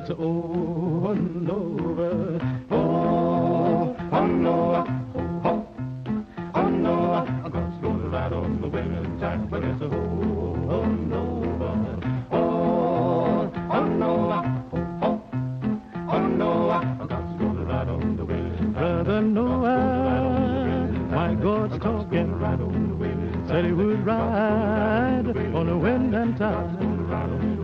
it's over and over. Oh, oh no, oh, oh no, I'm gonna go right on the winning time, but it's over and over. Oh, oh no, oh, oh no, I'm gonna go right on the winning time. Brother Noah, my God's talking right on the winning. Said he would ride on the wind and tide.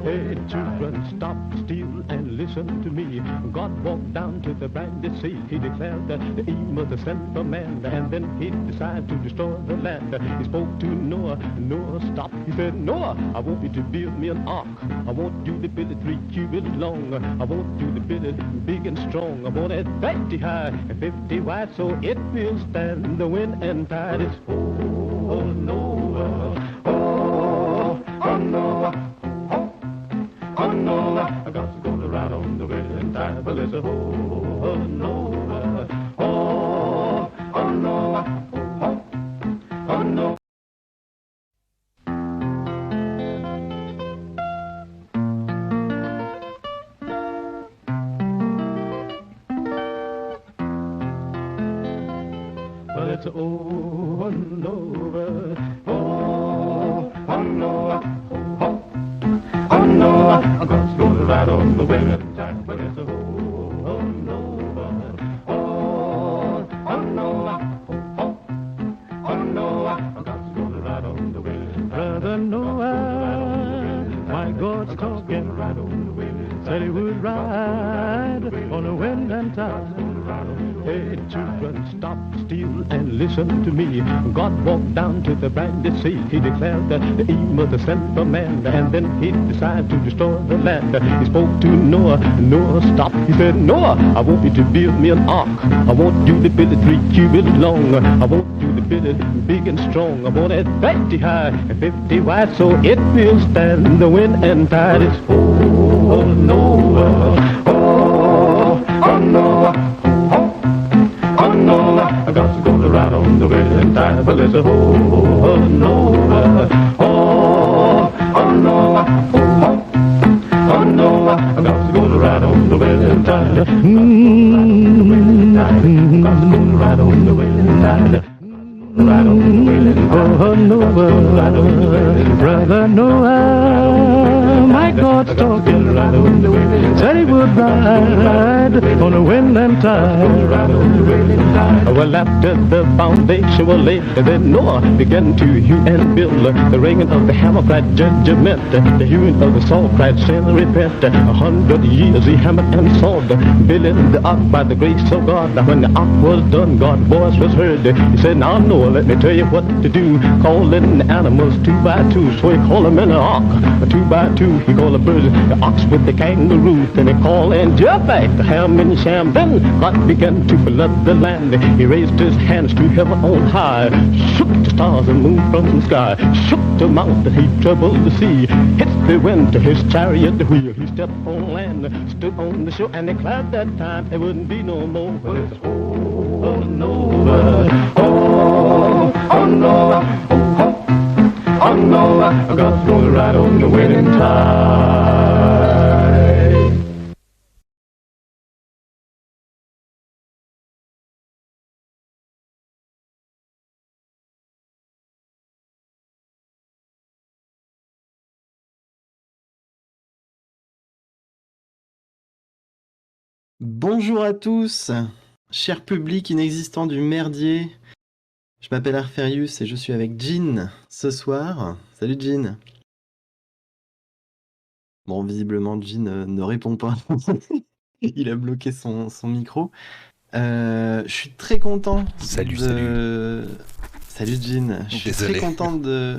Hey, children, stop still and listen to me. God walked down to the briny sea. He declared that the Eve was the son of man, and then he decided to destroy the land. He spoke to Noah. Noah stopped. He said, Noah, I want you to build me an ark. I want you to build it 3 cubits long. I want you to build it big and strong. I want it 50 high and 50 wide, so it will stand the wind and tide. It's oh Noah, oh Noah. Oh no, I got to go right on the winning tide, but it's a oh no, oh no, oh no. Well, it's over and over. Oh no, oh no, I'm gonna go right on the winning time, but it's a oh no, oh no, oh no, I'm gonna go right on the winning time. Brother Noah, my God's talking right on the winning. Said he would ride on the wind and tide. Hey, children, stop still and listen to me. God walked down to the briny sea. He declared that the Eve was the son of man, and then he decided to destroy the land. He spoke to Noah. Noah stopped. He said, Noah, I want you to build me an ark. I want you to build it 3 cubits long. I want you to build it big and strong. I want it 50 high and 50 wide, so it will stand the wind and tide. It's oh Noah, oh Noah. Oh no, I got to go right on the winning tide, but it's a oh no, oh no, oh no, I got to go right on the winning tide. Got to go right on the winning tide. Right on the winning tide. Oh Noah, brother Noah, my God's talking right on the winning tide. Said he would ride on the wind and tide. Well, after the foundation was laid, then Noah began to hew and build. The ringing of the hammer cried judgment, the hewing of the saw cried sin and repent. 100 years he hammered and sawed, building the ark by the grace of God. When the ark was done, God's voice was heard. He said, now Noah, let me tell you what to do. Call in the animals 2 by 2, so he called them in the ark 2 by 2. He called the birds, the ox with the kangaroo. Then he called in Japheth, the ham and Shem. Then God began to flood the land. He raised his hands to heaven on high, shook the stars and moon from the sky, shook the mountain, he troubled the sea, hit the wind to his chariot wheel. He stepped on land, stood on the shore, and declared that time there wouldn't be no more. But it's oh Noah, oh Noah, oh Noah, I got to go right on the winning tide. Bonjour à tous, cher public inexistant du merdier. Je m'appelle Arferius et je suis avec Jean ce soir. Salut Jean. Bon, visiblement Jean ne répond pas. Il a bloqué son micro. Je suis très content. Salut. Salut Jean. Je suis très content de...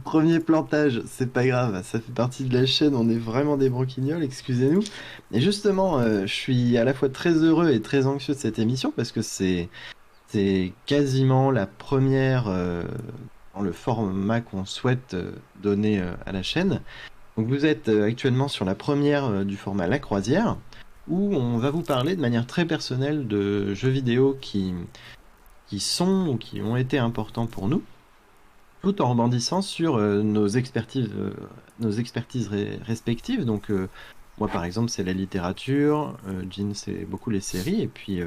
Premier plantage, c'est pas grave, ça fait partie de la chaîne, on est vraiment des broquignoles, excusez-nous. Et justement, je suis à la fois très heureux et très anxieux de cette émission parce que c'est quasiment la première dans le format qu'on souhaite donner à la chaîne. Donc vous êtes actuellement sur la première du format La Croisière, où on va vous parler de manière très personnelle de jeux vidéo qui sont ou qui ont été importants pour nous, tout en rebondissant sur nos expertises respectives. Donc Moi, par exemple, c'est la littérature, Jean, c'est beaucoup les séries, et puis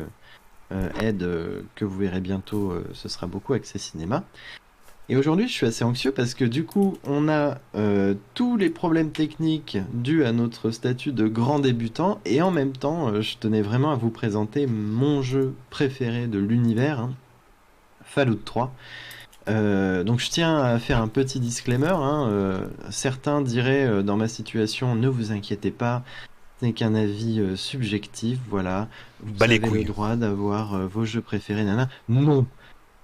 Ed, que vous verrez bientôt, ce sera beaucoup axé cinéma. Et aujourd'hui, je suis assez anxieux parce que du coup, on a tous les problèmes techniques dus à notre statut de grand débutant, et en même temps, je tenais vraiment à vous présenter mon jeu préféré de l'univers, hein, Fallout 3. Donc je tiens à faire un petit disclaimer, hein, certains diraient dans ma situation, ne vous inquiétez pas, ce n'est qu'un avis subjectif, voilà, vous Bas les avez le couilles. droit d'avoir vos jeux préférés, nana. Non,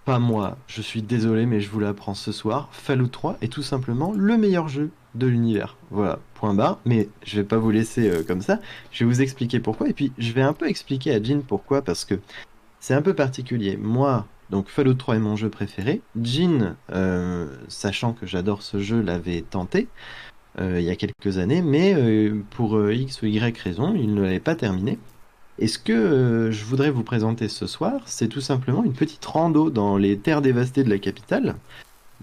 pas moi, je suis désolé, mais je vous l'apprends ce soir. Fallout 3 est tout simplement le meilleur jeu de l'univers. Voilà, point barre. Mais je vais pas vous laisser comme ça. Je vais vous expliquer pourquoi. Et puis, je vais un peu expliquer à Jean pourquoi, parce que c'est un peu particulier. Moi, donc Fallout 3 est mon jeu préféré. Jean, sachant que j'adore ce jeu, l'avait tenté il y a quelques années, mais pour X ou Y raison, il ne l'avait pas terminé. Et ce que je voudrais vous présenter ce soir, c'est tout simplement une petite rando dans les terres dévastées de la capitale.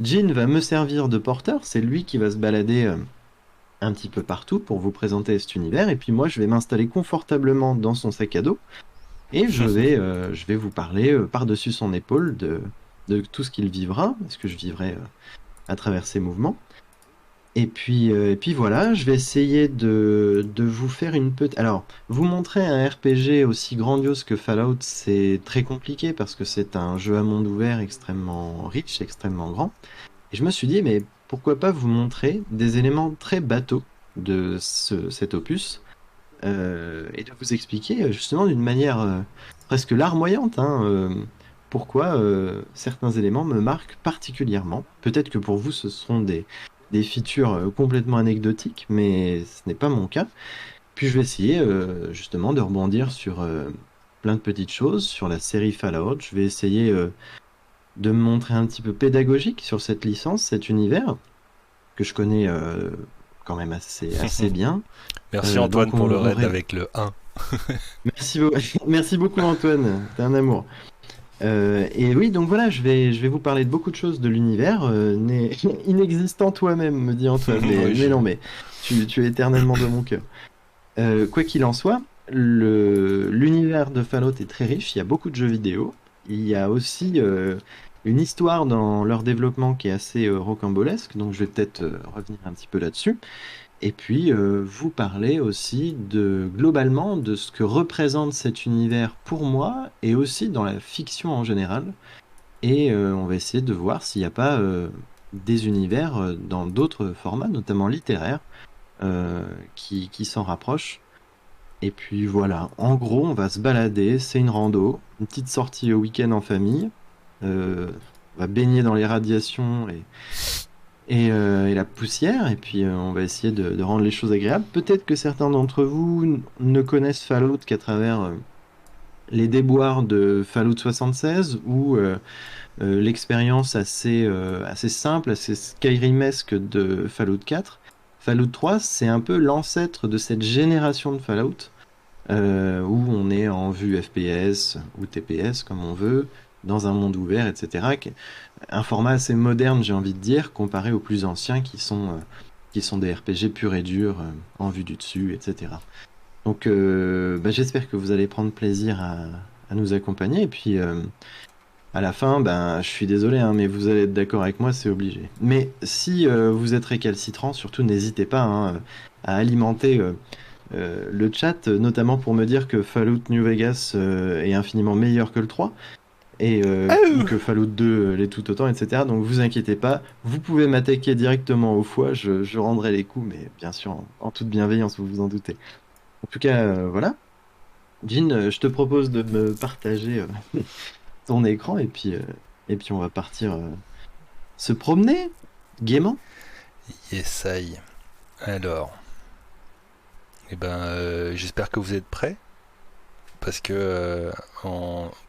Jean va me servir de porteur, c'est lui qui va se balader un petit peu partout pour vous présenter cet univers, et puis moi je vais m'installer confortablement dans son sac à dos, et je vais vous parler par-dessus son épaule de tout ce qu'il vivra, parce que je vivrai à travers ses mouvements. Et puis voilà, je vais essayer de vous faire une petite... Alors, vous montrer un RPG aussi grandiose que Fallout, c'est très compliqué parce que c'est un jeu à monde ouvert extrêmement riche, extrêmement grand. Et je me suis dit, mais pourquoi pas vous montrer des éléments très bateaux de cet opus et de vous expliquer justement d'une manière presque larmoyante, hein, pourquoi certains éléments me marquent particulièrement. Peut-être que pour vous, ce seront des features complètement anecdotiques, mais ce n'est pas mon cas. Puis je vais essayer justement de rebondir sur plein de petites choses, sur la série Fallout. Je vais essayer de me montrer un petit peu pédagogique sur cette licence, cet univers, que je connais assez bien. Merci Antoine Donc pour le on raid avec le 1. Merci beaucoup Antoine, t'es un amour. Et oui, donc voilà, je vais vous parler de beaucoup de choses de l'univers, inexistant toi-même, me dit Antoine, mais, Oui, mais non, mais tu es éternellement de mon cœur. Quoi qu'il en soit, l'univers de Fallout est très riche, il y a beaucoup de jeux vidéo, il y a aussi une histoire dans leur développement qui est assez rocambolesque, donc je vais peut-être revenir un petit peu là-dessus. Et puis, vous parler aussi globalement, de ce que représente cet univers pour moi et aussi dans la fiction en général. Et on va essayer de voir s'il n'y a pas des univers dans d'autres formats, notamment littéraires, qui s'en rapprochent. Et puis voilà, en gros, on va se balader, c'est une rando, une petite sortie au week-end en famille. On va baigner dans les radiations et la poussière, et puis on va essayer de rendre les choses agréables. Peut-être que certains d'entre vous ne connaissent Fallout qu'à travers les déboires de Fallout 76 ou l'expérience assez simple, assez Skyrimesque de Fallout 4. Fallout 3, c'est un peu l'ancêtre de cette génération de Fallout où on est en vue FPS ou TPS comme on veut, dans un monde ouvert, etc. Un format assez moderne, j'ai envie de dire, comparé aux plus anciens qui sont des RPG purs et durs, en vue du dessus, etc. Donc j'espère que vous allez prendre plaisir à nous accompagner. Et puis à la fin, je suis désolé, hein, mais vous allez être d'accord avec moi, c'est obligé. Mais si vous êtes récalcitrant, surtout n'hésitez pas hein, à alimenter le chat, notamment pour me dire que Fallout New Vegas est infiniment meilleur que le 3 et que Fallout 2 l'est tout autant, etc. Donc vous inquiétez pas, vous pouvez m'attaquer directement au foie, je rendrai les coups, mais bien sûr en toute bienveillance, vous vous en doutez. En tout cas, voilà. Jean, je te propose de me partager ton écran et puis on va partir se promener gaiement. Yes, I. Alors, j'espère que vous êtes prêts. Parce que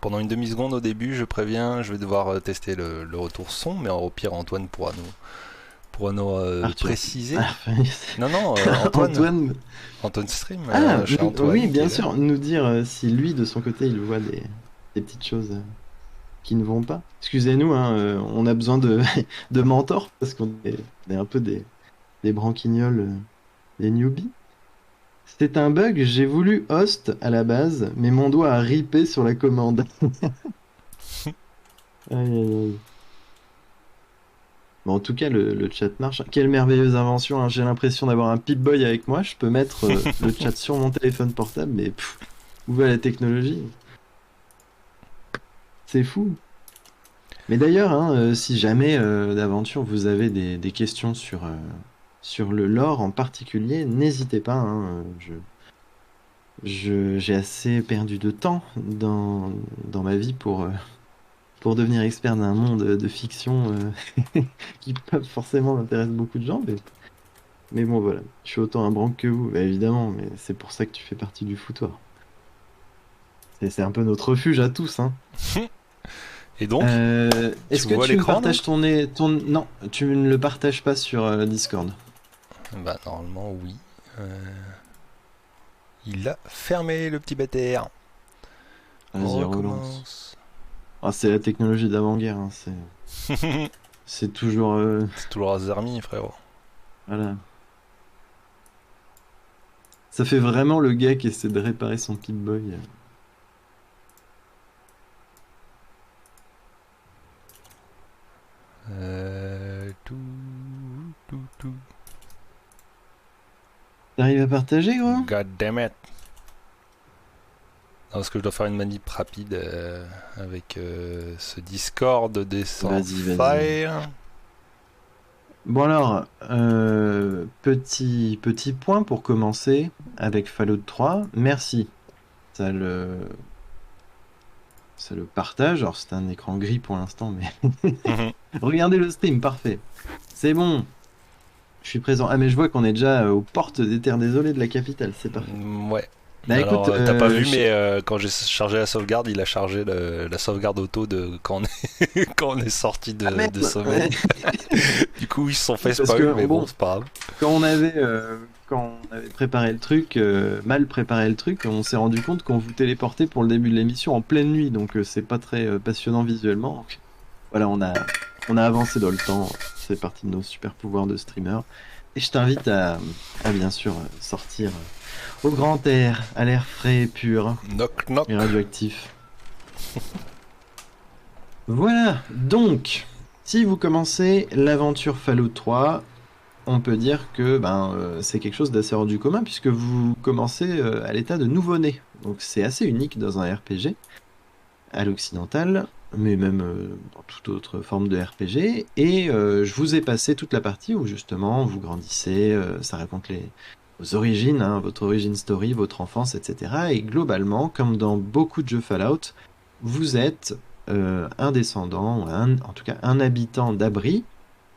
pendant une demi-seconde au début, je préviens, je vais devoir tester le retour son, mais au pire, Antoine pourra nous préciser. Non, Antoine. Antoine Stream. Chez Antoine, oui, bien sûr, nous dire si lui, de son côté, il voit des petites choses qui ne vont pas. Excusez-nous, hein, on a besoin de mentors, parce qu'on est un peu des branquignoles, des newbies. C'est un bug, j'ai voulu host à la base, mais mon doigt a ripé sur la commande. Aïe, aïe, aïe. Bon, en tout cas, le chat marche. Quelle merveilleuse invention, hein. J'ai l'impression d'avoir un Pip-Boy avec moi. Je peux mettre le chat sur mon téléphone portable, mais où va la technologie? C'est fou. Mais d'ailleurs, hein, si jamais d'aventure vous avez des questions sur le lore en particulier, n'hésitez pas, hein, j'ai assez perdu de temps dans ma vie pour devenir expert d'un monde de fiction qui pas forcément intéresse beaucoup de gens. Mais bon, voilà. Je suis autant un branque que vous, bah, évidemment, mais c'est pour ça que tu fais partie du foutoir. C'est un peu notre refuge à tous, hein. Et donc, Est-ce tu que vois tu me l'écran, partages ton... Non, tu ne le partages pas sur Discord. bah normalement oui. Il a fermé le petit bâtard. On Vas-y, relance. recommence. Ah, c'est la technologie d'avant-guerre, hein. C'est toujours... C'est toujours Azermi, frérot. Voilà. Ça fait vraiment le gars qui essaie de réparer son Pip-Boy. Tout, tout. T'arrives à partager, gros? God damn it. Non, parce que je dois faire une manip rapide avec ce Discord des sans Vas-y. fire. Bon alors, petit point pour commencer avec Fallout 3. Merci. Ça le partage. Alors c'est un écran gris pour l'instant, mais regardez le stream, parfait. C'est bon. Je suis présent. Ah mais je vois qu'on est déjà aux portes des terres désolées de la capitale. C'est parfait. Ouais. Bah Alors, écoute, t'as pas vu, mais quand j'ai chargé la sauvegarde, il a chargé la sauvegarde auto de quand quand on est sorti de merde. sommeil. Du coup, ils se sont fait Parce spoil, que, mais bon, bon, c'est pas grave. quand on avait préparé le truc, mal préparé le truc, on s'est rendu compte qu'on vous téléportait pour le début de l'émission en pleine nuit, donc c'est pas très passionnant visuellement. Donc, voilà, on a avancé dans le temps. C'est partie de nos super pouvoirs de streamer. Et je t'invite à bien sûr sortir au grand air, à l'air frais et pur Knock knock. et radioactif. Voilà, donc, si vous commencez l'aventure Fallout 3, on peut dire que c'est quelque chose d'assez hors du commun puisque vous commencez à l'état de nouveau-né. Donc c'est assez unique dans un RPG à l'occidental, mais même dans toute autre forme de RPG. Et je vous ai passé toute la partie où justement vous grandissez, ça raconte vos origines, hein, votre origin story, votre enfance, etc. Et globalement, comme dans beaucoup de jeux Fallout, vous êtes un descendant, en tout cas un habitant d'abri.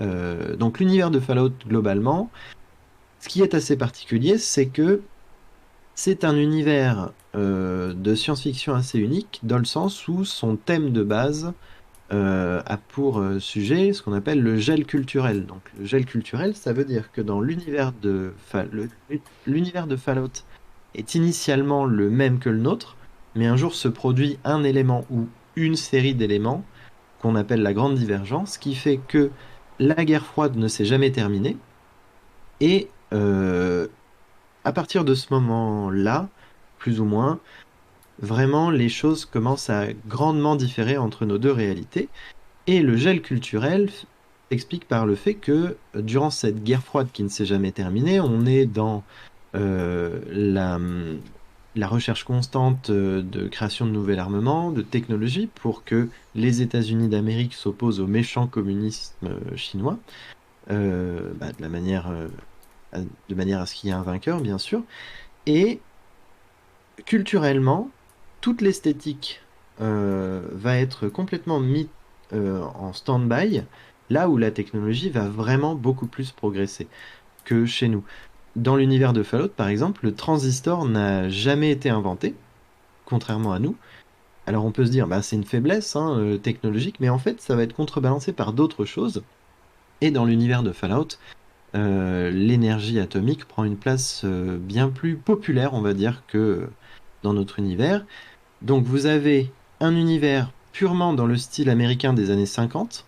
Donc l'univers de Fallout globalement, ce qui est assez particulier, c'est que c'est un univers de science-fiction assez unique dans le sens où son thème de base a pour sujet ce qu'on appelle le gel culturel. Donc le gel culturel, ça veut dire que dans l'univers de Fallout est initialement le même que le nôtre, mais un jour se produit un élément ou une série d'éléments qu'on appelle la grande divergence, qui fait que la guerre froide ne s'est jamais terminée. Et à partir de ce moment-là, plus ou moins, vraiment les choses commencent à grandement différer entre nos deux réalités. Et le gel culturel s'explique par le fait que durant cette guerre froide qui ne s'est jamais terminée, on est dans la recherche constante de création de nouvel armement, de technologie, pour que les États-Unis d'Amérique s'opposent au méchant communisme chinois, de manière à ce qu'il y ait un vainqueur, bien sûr. Et culturellement, toute l'esthétique va être complètement mise en stand-by, là où la technologie va vraiment beaucoup plus progresser que chez nous. Dans l'univers de Fallout, par exemple, le transistor n'a jamais été inventé, contrairement à nous. Alors on peut se dire, c'est une faiblesse technologique, mais en fait, ça va être contrebalancé par d'autres choses. Et dans l'univers de Fallout, l'énergie atomique prend une place bien plus populaire, on va dire, que dans notre univers. Donc vous avez un univers purement dans le style américain des années 50,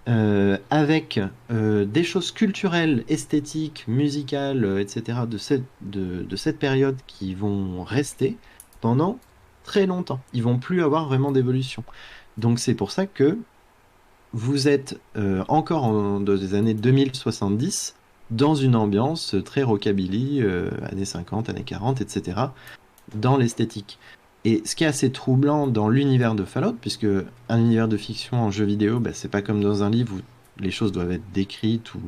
avec des choses culturelles, esthétiques, musicales, etc. De cette période qui vont rester pendant très longtemps. Ils vont plus avoir vraiment d'évolution. Donc c'est pour ça que vous êtes encore dans les années 2070 dans une ambiance très rockabilly, années 50, années 40, etc., dans l'esthétique. Et ce qui est assez troublant dans l'univers de Fallout, puisque un univers de fiction en jeu vidéo, bah, c'est pas comme dans un livre où les choses doivent être décrites ou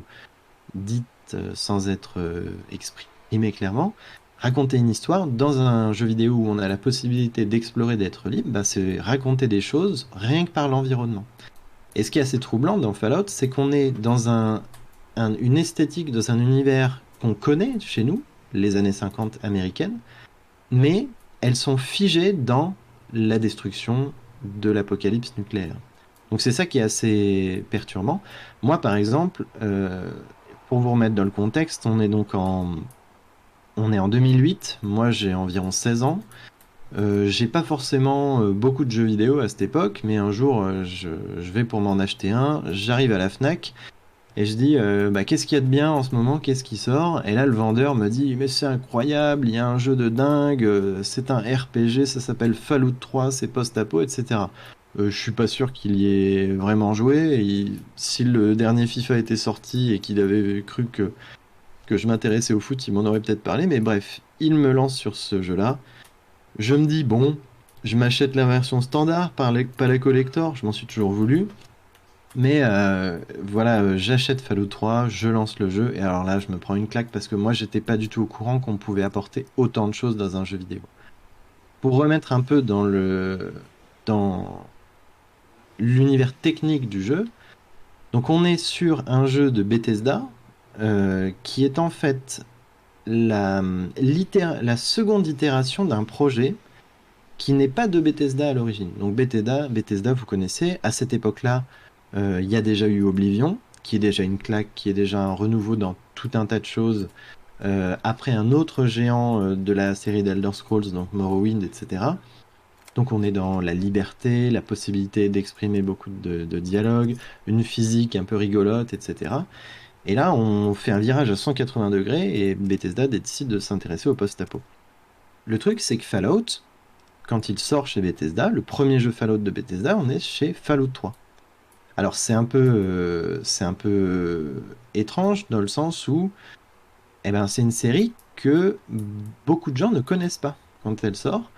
dites sans être exprimées clairement. Raconter une histoire dans un jeu vidéo où on a la possibilité d'explorer, d'être libre, bah, c'est raconter des choses rien que par l'environnement. Et ce qui est assez troublant dans Fallout, c'est qu'on est dans une esthétique, dans un univers qu'on connaît chez nous, les années 50 américaines, mais elles sont figées dans la destruction de l'apocalypse nucléaire. Donc c'est ça qui est assez perturbant. Moi, par exemple, pour vous remettre dans le contexte, on est en 2008, moi j'ai environ 16 ans. J'ai pas forcément beaucoup de jeux vidéo à cette époque, mais un jour je vais pour m'en acheter un, j'arrive à la Fnac et je dis bah, qu'est-ce qu'il y a de bien en ce moment, qu'est-ce qui sort? Et là le vendeur me dit mais c'est incroyable, il y a un jeu de dingue, c'est un RPG, ça s'appelle Fallout 3, c'est post-apo, etc. Je suis pas sûr qu'il y ait vraiment joué, si le dernier FIFA était sorti et qu'il avait cru que je m'intéressais au foot, il m'en aurait peut-être parlé, mais bref, il me lance sur ce jeu-là. Je me dis, bon, je m'achète la version standard, pas la collector, je m'en suis toujours voulu. Mais voilà, j'achète Fallout 3, je lance le jeu, et alors là, je me prends une claque parce que moi, j'étais pas du tout au courant qu'on pouvait apporter autant de choses dans un jeu vidéo. Pour remettre un peu dans l'univers technique du jeu, donc on est sur un jeu de Bethesda qui est en fait la seconde itération d'un projet qui n'est pas de Bethesda à l'origine. Donc Bethesda, vous connaissez, à cette époque-là, il y a déjà eu Oblivion, qui est déjà une claque, qui est déjà un renouveau dans tout un tas de choses, après un autre géant de la série d'Elder Scrolls, donc Morrowind, etc. Donc on est dans la liberté, la possibilité d'exprimer beaucoup de dialogues, une physique un peu rigolote, etc. Et là, on fait un virage à 180 degrés et Bethesda décide de s'intéresser au post-apo. Le truc, c'est que Fallout, quand il sort chez Bethesda, le premier jeu Fallout de Bethesda, on est chez Fallout 3. Alors c'est un peu étrange dans le sens où eh ben, c'est une série que beaucoup de gens ne connaissent pas quand elle sort.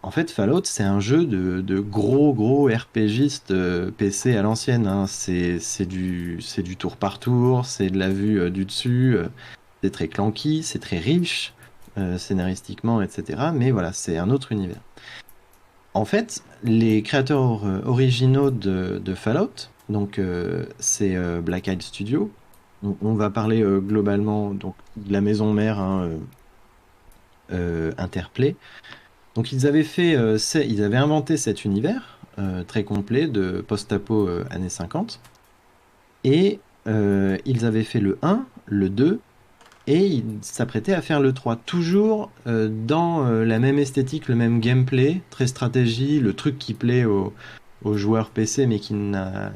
En fait, Fallout, c'est un jeu de gros RPGiste PC à l'ancienne, hein. C'est du tour par tour, c'est de la vue du dessus, c'est très clanky, c'est très riche scénaristiquement, etc. Mais voilà, c'est un autre univers. En fait, les créateurs originaux de Fallout, donc c'est Black Isle Studio. On va parler globalement donc, de la maison mère, hein, Interplay. Donc ils avaient inventé cet univers très complet de post-apo années 50 et ils avaient fait le 1, le 2 et ils s'apprêtaient à faire le 3, toujours dans la même esthétique, le même gameplay, très stratégie, le truc qui plaît aux joueurs PC mais qui n'a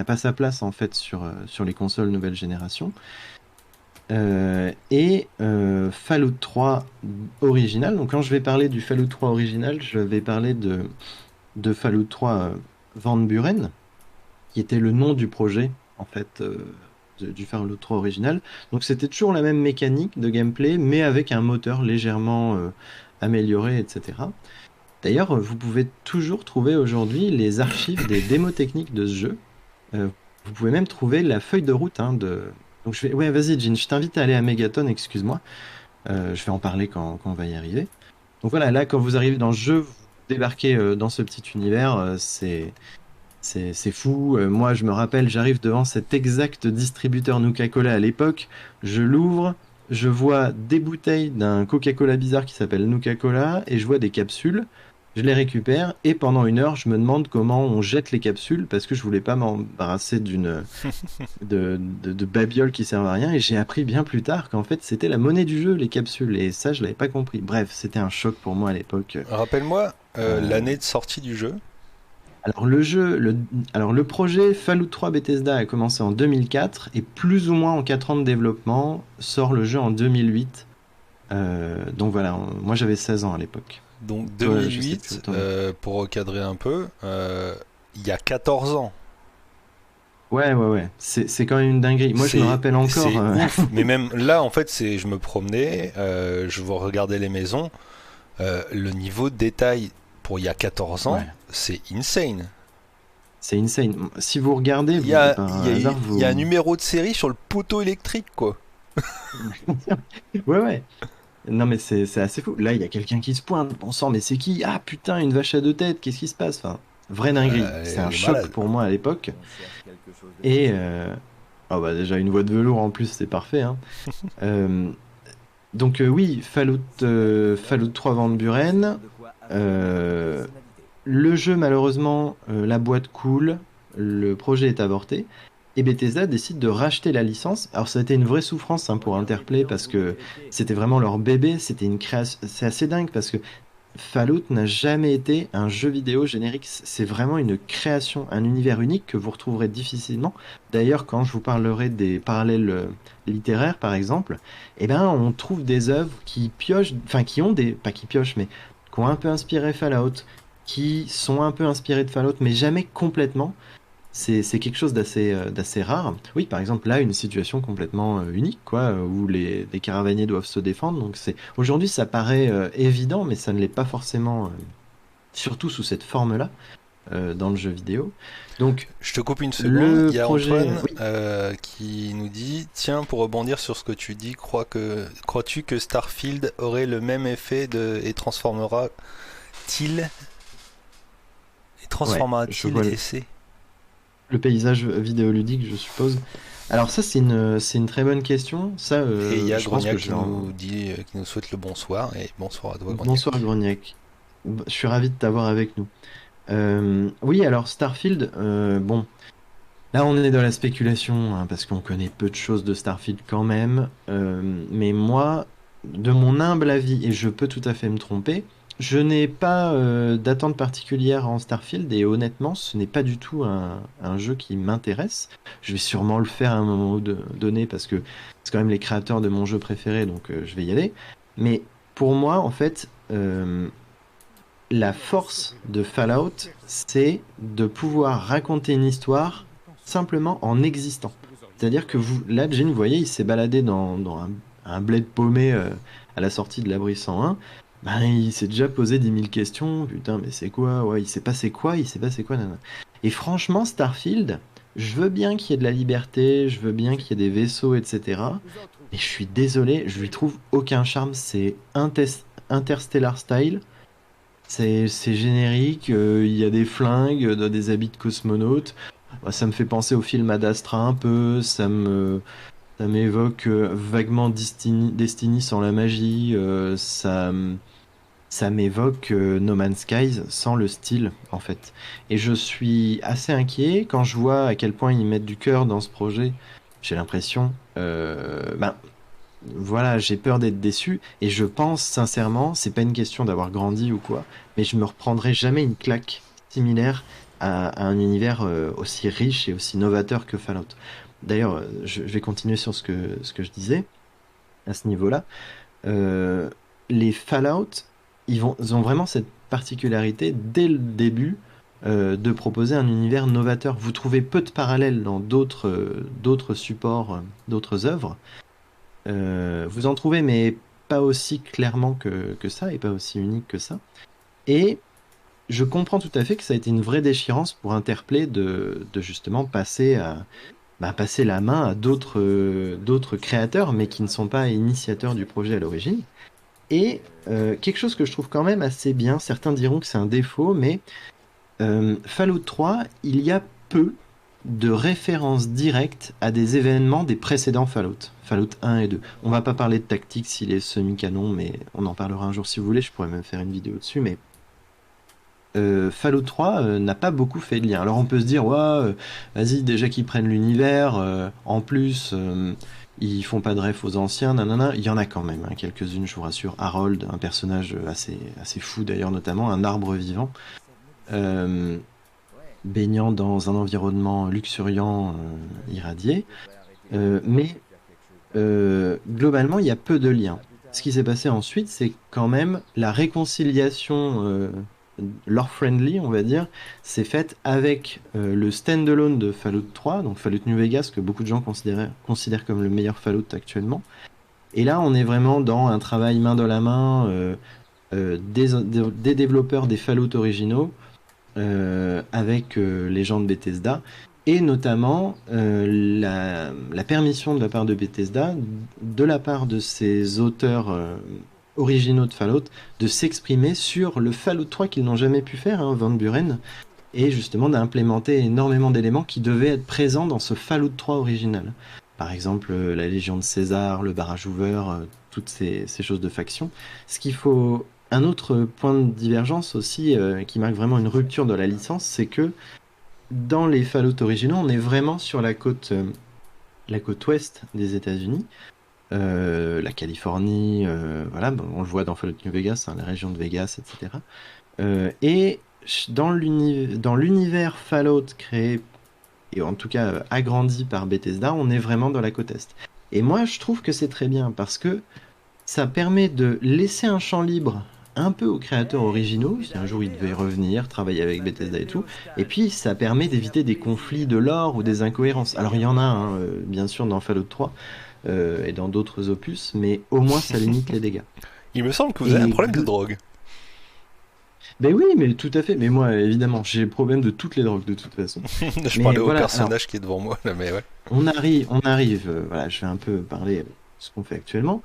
pas sa place en fait sur les consoles nouvelle génération. Fallout 3 original. Donc quand je vais parler du Fallout 3 original, je vais parler de Fallout 3 Van Buren, qui était le nom du projet en fait du Fallout 3 original. Donc c'était toujours la même mécanique de gameplay, mais avec un moteur légèrement amélioré, etc. D'ailleurs, vous pouvez toujours trouver aujourd'hui les archives des démos techniques de ce jeu. Vous pouvez même trouver la feuille de route hein, Donc ouais, vas-y, Jean, je t'invite à aller à Megaton, excuse-moi. Je vais en parler quand on va y arriver. Donc voilà, là, quand vous arrivez dans le jeu, vous débarquez dans ce petit univers, c'est fou. Moi, je me rappelle, j'arrive devant cet exact distributeur Nuka-Cola à l'époque. Je l'ouvre, je vois des bouteilles d'un Coca-Cola bizarre qui s'appelle Nuka-Cola et je vois des capsules. Je les récupère et pendant 1 heure, je me demande comment on jette les capsules parce que je voulais pas m'embarrasser de babioles qui servent à rien. Et j'ai appris bien plus tard qu'en fait, c'était la monnaie du jeu, les capsules. Et ça, je l'avais pas compris. Bref, c'était un choc pour moi à l'époque. Rappelle-moi l'année de sortie du jeu. Alors alors le projet Fallout 3 Bethesda a commencé en 2004 et plus ou moins en 4 ans de développement sort le jeu en 2008. Donc voilà, moi j'avais 16 ans à l'époque. Donc Toi, je sais plus 2008, où t'en es. pour recadrer un peu, il y a 14 ans. Ouais. C'est quand même une dinguerie. Moi je me rappelle encore. C'est ouf. Mais même là, en fait, je me promenais, je regardais les maisons. Le niveau de détail pour il y a 14 ans, Ouais, c'est insane. c'est insane. Si vous regardez, Il y a, par il y a- hasard, il y a un vous. numéro de série sur le poteau électrique, quoi. Ouais. Non mais c'est assez fou. Là, il y a quelqu'un qui se pointe. Bon sang, mais c'est qui? Ah putain, une vache à deux têtes. Qu'est-ce qui se passe? Enfin, vraie dinguerie. C'est un Elle est choc malade. pour moi à l'époque. Et oh bah déjà une voix de velours en plus, c'est parfait, hein. Euh, donc oui, Fallout 3 Van Buren. Euh, le jeu malheureusement, la boîte coule, le projet est avorté. Et Bethesda décide de racheter la licence. Alors ça a été une vraie souffrance hein, pour Interplay parce que c'était vraiment leur bébé. C'était une création. C'est assez dingue parce que Fallout n'a jamais été un jeu vidéo générique. C'est vraiment une création, un univers unique que vous retrouverez difficilement. D'ailleurs, quand je vous parlerai des parallèles littéraires, par exemple, eh ben, on trouve des œuvres qui piochent, enfin, qui ont des, pas qui piochent, mais qui ont un peu inspiré Fallout, qui sont un peu inspirés de Fallout, mais jamais complètement. C'est quelque chose d'assez rare. Oui, par exemple, là, une situation complètement unique, quoi, où les caravaniers doivent se défendre. Donc aujourd'hui, ça paraît évident, mais ça ne l'est pas forcément, surtout sous cette forme-là, dans le jeu vidéo. Donc, Je te coupe une seconde. le Il y a projet, Antoine oui, qui nous dit, tiens, pour rebondir sur ce que tu dis, crois-tu que Starfield aurait le même effet et ouais, je transformera-t-il vois essai? le paysage vidéoludique, je suppose. Alors ça, c'est une très bonne question. Ça, Et il y a je pense Grognac que je vais en... qui nous souhaite le bonsoir, et bonsoir à toi, Bonsoir, Grognac. Grognac. Je suis ravi de t'avoir avec nous. Oui, alors Starfield, bon, là on est dans la spéculation, hein, parce qu'on connaît peu de choses de Starfield quand même. Mais moi, de mon humble avis, et je peux tout à fait me tromper, je n'ai pas d'attente particulière en Starfield, et honnêtement, ce n'est pas du tout un jeu qui m'intéresse. Je vais sûrement le faire à un moment donné, parce que c'est quand même les créateurs de mon jeu préféré, donc je vais y aller. Mais pour moi, en fait, la force de Fallout, c'est de pouvoir raconter une histoire simplement en existant. C'est-à-dire que là, Jane, vous voyez, il s'est baladé dans un bled paumé à la sortie de l'abri 101. Ben, il s'est déjà posé 10 000 questions. Putain, mais c'est quoi? Ouais, il s'est passé quoi? Il s'est passé quoi? Nanana. Et franchement, Starfield, je veux bien qu'il y ait de la liberté, je veux bien qu'il y ait des vaisseaux, etc. Mais je suis désolé, je lui trouve aucun charme. C'est Interstellar style. C'est générique, il y a des flingues, des habits de cosmonautes. Bah, ça me fait penser au film Ad Astra un peu, ça m'évoque vaguement Destiny sans la magie, ça m'évoque No Man's Skies sans le style en fait. Et je suis assez inquiet quand je vois à quel point ils mettent du cœur dans ce projet. J'ai l'impression, ben, voilà, j'ai peur d'être déçu et je pense sincèrement, c'est pas une question d'avoir grandi ou quoi, mais je me reprendrai jamais une claque similaire à un univers aussi riche et aussi novateur que Fallout. D'ailleurs, je vais continuer sur ce que je disais à ce niveau-là. Euh, les Fallout, ils ont vraiment cette particularité dès le début de proposer un univers novateur. Vous trouvez peu de parallèles dans d'autres supports, d'autres œuvres. Vous en trouvez, mais pas aussi clairement que ça, et pas aussi unique que ça. Et je comprends tout à fait que ça a été une vraie déchirance pour Interplay de justement passer la main à d'autres créateurs, mais qui ne sont pas initiateurs du projet à l'origine. Et quelque chose que je trouve quand même assez bien, certains diront que c'est un défaut, mais Fallout 3, il y a peu de références directes à des événements des précédents Fallout, Fallout 1 et 2. On va pas parler de tactique s'il est semi-canon, mais on en parlera un jour si vous voulez, je pourrais même faire une vidéo dessus, mais Fallout 3 n'a pas beaucoup fait de lien. Alors on peut se dire, ouais, vas-y, déjà qu'ils prennent l'univers, en plus, ils font pas de ref aux anciens, nanana. Il y en a quand même, hein, quelques-unes, je vous rassure. Harold, un personnage assez fou d'ailleurs, notamment, un arbre vivant. Euh, baignant dans un environnement luxuriant, irradié. Mais globalement, il y a peu de liens. Ce qui s'est passé ensuite, c'est quand même la réconciliation lore-friendly, on va dire, s'est faite avec le standalone de Fallout 3, donc Fallout New Vegas, que beaucoup de gens considèrent comme le meilleur Fallout actuellement. Et là, on est vraiment dans un travail main dans la main des développeurs des Fallout originaux avec les gens de Bethesda, et notamment la permission de la part de Bethesda, de la part de ces auteurs originaux de Fallout, de s'exprimer sur le Fallout 3 qu'ils n'ont jamais pu faire, hein, Van Buren, et justement d'implémenter énormément d'éléments qui devaient être présents dans ce Fallout 3 original. Par exemple, la Légion de César, le barrage Hoover, toutes ces choses de faction. Ce qu'il faut un autre point de divergence aussi, qui marque vraiment une rupture de la licence, c'est que dans les Fallout originaux, on est vraiment sur la côte ouest des États-Unis, la Californie, voilà, bon, on le voit dans Fallout New Vegas, hein, la région de Vegas, etc. Et dans l'univers Fallout créé, et en tout cas agrandi par Bethesda, on est vraiment dans la côte est. Et moi, je trouve que c'est très bien parce que ça permet de laisser un champ libre un peu aux créateurs originaux, si un jour ils devaient revenir, travailler avec Bethesda et tout, et puis ça permet d'éviter des conflits de lore ou des incohérences. Alors il y en a, hein, bien sûr, dans Fallout 3 et dans d'autres opus, mais au moins ça limite les dégâts. Il me semble que vous avez un problème de drogue. Ben oui, mais tout à fait. Mais moi, évidemment, j'ai le problème de toutes les drogues de toute façon. Je Mais parlais au voilà, personnage alors, qui est devant moi, là, mais ouais. on arrive, voilà, je vais un peu parler de ce qu'on fait actuellement.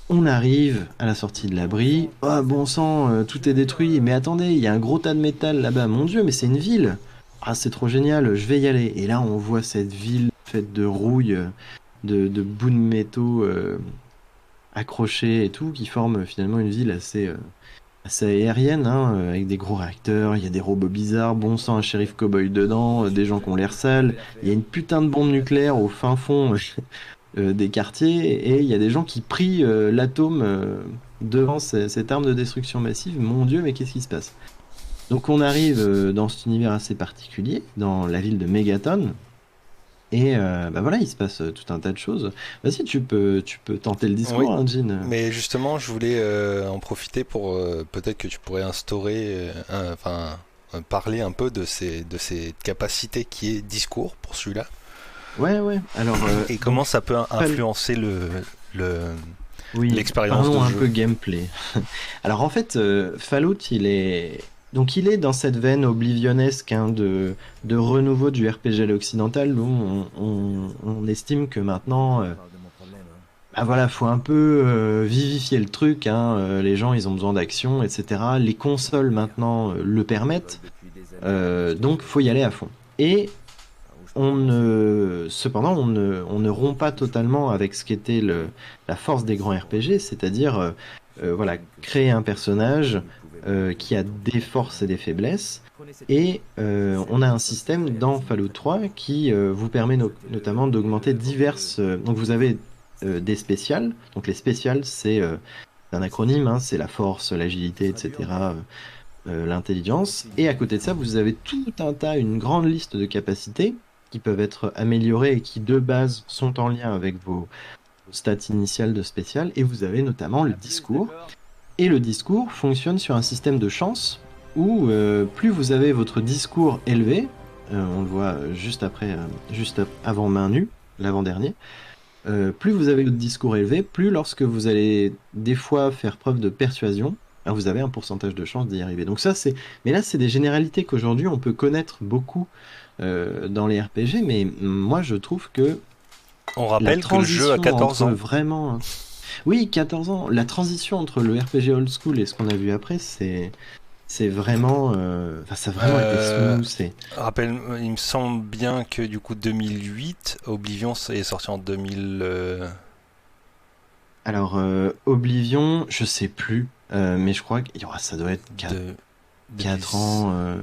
On arrive à la sortie de l'abri. Oh, bon sang, tout est détruit. Mais attendez, il y a un gros tas de métal là-bas. Mon Dieu, mais c'est une ville. Ah, c'est trop génial, je vais y aller. Et là, on voit cette ville faite de rouille, de bouts de métaux accrochés et tout, qui forme finalement une ville assez aérienne, hein, avec des gros réacteurs. Il y a des robots bizarres. Bon sang, un shérif cow-boy dedans, des gens qui ont l'air sales. Il y a une putain de bombe nucléaire au fin fond des quartiers, et il y a des gens qui prient l'atome devant cette arme de destruction massive. Mon Dieu, mais qu'est-ce qui se passe? Donc on arrive dans cet univers assez particulier, dans la ville de Megaton, et bah voilà, il se passe tout un tas de choses. Vas-y, tu peux tenter le Oui, discours, hein, Jean. mais justement, je voulais en profiter pour peut-être que tu pourrais instaurer, enfin, parler un peu de ces capacités qui est discours pour celui-là, Ouais, ouais. Alors, et comment donc, ça peut Fal- influencer le oui, l'expérience parlons de un jeu. peu gameplay. Alors en fait, Fallout, il est dans cette veine oblivionesque, hein, de renouveau du RPG à l'occidental, où on estime que maintenant, bah voilà, faut un peu vivifier le truc, hein, les gens, ils ont besoin d'action, etc. Les consoles maintenant le permettent, donc faut y aller à fond. Et cependant, on ne rompt pas totalement avec ce qu'était la force des grands RPG, c'est-à-dire voilà, créer un personnage qui a des forces et des faiblesses. Et on a un système dans Fallout 3 qui vous permet notamment d'augmenter diverses. Donc vous avez des spéciales. Donc les spéciales, c'est un acronyme, hein, c'est la force, l'agilité, etc. L'intelligence. Et à côté de ça, vous avez tout un tas, une grande liste de capacités qui peuvent être améliorées et qui de base sont en lien avec vos stats initiales de spécial. Et vous avez notamment le discours. Et le discours fonctionne sur un système de chance où plus vous avez votre discours élevé, on le voit juste après, avant main nue, l'avant-dernier, plus vous avez votre discours élevé, plus lorsque vous allez des fois faire preuve de persuasion, vous avez un pourcentage de chance d'y arriver. Donc ça, mais là, c'est des généralités qu'aujourd'hui on peut connaître beaucoup dans les RPG, mais moi je trouve que On la rappelle que le jeu a transition 14 entre ans. vraiment... Oui, 14 ans. La transition entre le RPG old school et ce qu'on a vu après, c'est vraiment... Enfin, ça a vraiment été Euh, smooth. Rappelle, il me semble bien que du coup 2008, Oblivion est sorti en 2000. Alors, Oblivion, je sais plus, mais je crois que ça doit être 4, De, 4 2006. ans.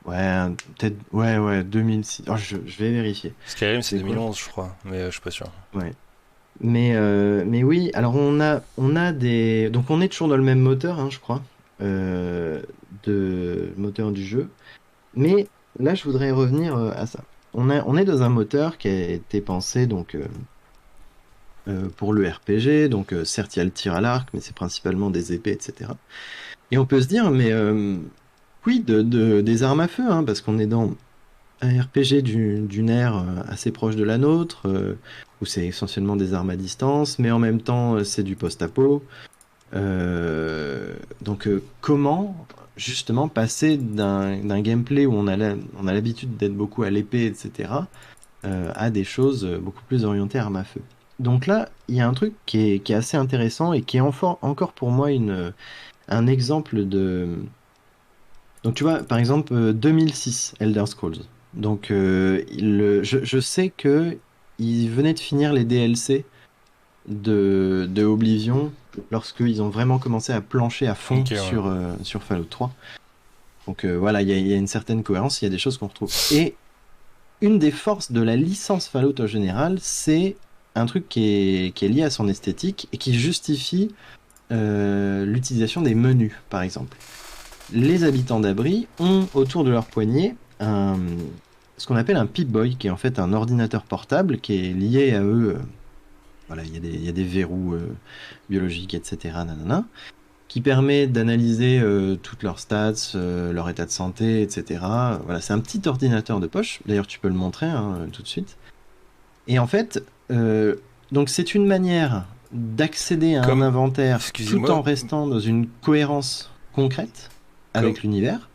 Ouais, peut-être... Ouais, ouais, 2006. Oh, je vais vérifier. Skyrim c'est C'est quoi? 2011 je crois, mais je suis pas sûr. Ouais. Mais oui, alors on a des... Donc on est toujours dans le même moteur, hein, je crois, de moteur du jeu. Mais là, je voudrais revenir à ça. On est dans un moteur qui a été pensé donc pour le RPG, donc certes il y a le tir à l'arc, mais c'est principalement des épées, etc. Et on peut se dire, mais oui, des armes à feu, hein, parce qu'on est dans un RPG d'une ère assez proche de la nôtre, où c'est essentiellement des armes à distance, mais en même temps c'est du post-apo. Donc comment justement passer d'un gameplay où on a l'habitude d'être beaucoup à l'épée, etc., à des choses beaucoup plus orientées armes à feu. Donc là, il y a un truc qui est assez intéressant et qui est encore pour moi un exemple de... Donc tu vois, par exemple, 2006, Elder Scrolls. Donc je sais que ils venaient de finir les DLC de Oblivion lorsqu'ils ont vraiment commencé à plancher à fond Ok, ouais. sur Fallout 3. Donc voilà, il y a une certaine cohérence, il y a des choses qu'on retrouve. Et une des forces de la licence Fallout en général, c'est un truc qui est lié à son esthétique et qui justifie l'utilisation des menus, par exemple. Les habitants d'abri ont autour de leur poignet ce qu'on appelle un Pip-Boy, qui est en fait un ordinateur portable qui est lié à eux. Voilà, il y a des verrous biologiques, etc. Nanana, qui permet d'analyser toutes leurs stats, leur état de santé, etc. Voilà, c'est un petit ordinateur de poche. D'ailleurs, tu peux le montrer hein, tout de suite. Et en fait, donc c'est une manière d'accéder à un Comme, inventaire tout excusez-moi, en restant dans une cohérence concrète comme, avec l'univers.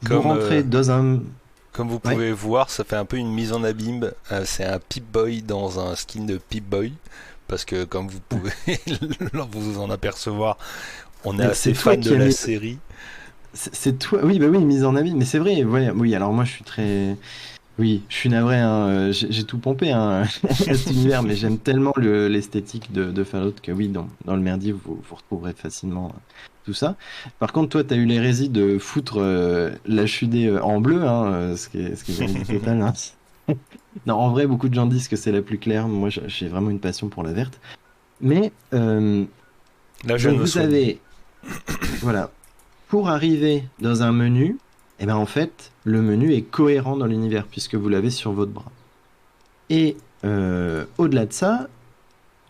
Vous comme, rentrez dans un... comme vous Ouais, pouvez voir, ça fait un peu une mise en abîme. C'est un Pip-Boy dans un skin de Pip-Boy. Parce que comme vous pouvez vous en apercevoir, on est mais assez c'est toi fan de qui as la mis... série. C'est toi... Oui, bah oui, mise en avis. Mais c'est vrai, voilà. Oui, alors moi je suis très... Oui, je suis navré, hein, j'ai tout pompé hein, à cet univers, mais j'aime tellement l'esthétique de Fallout que oui, dans le merdier, vous retrouverez facilement tout ça. Par contre, toi, tu as eu l'hérésie de foutre l'HUD en bleu, hein, ce qui est une hérésie totale. Hein. Non, en vrai, beaucoup de gens disent que c'est la plus claire. Moi, j'ai vraiment une passion pour la verte. Mais, Là, je viens donc, de me vous soigner. avez, voilà, pour arriver dans un menu, eh ben, en fait, le menu est cohérent dans l'univers, puisque vous l'avez sur votre bras. Et au-delà de ça,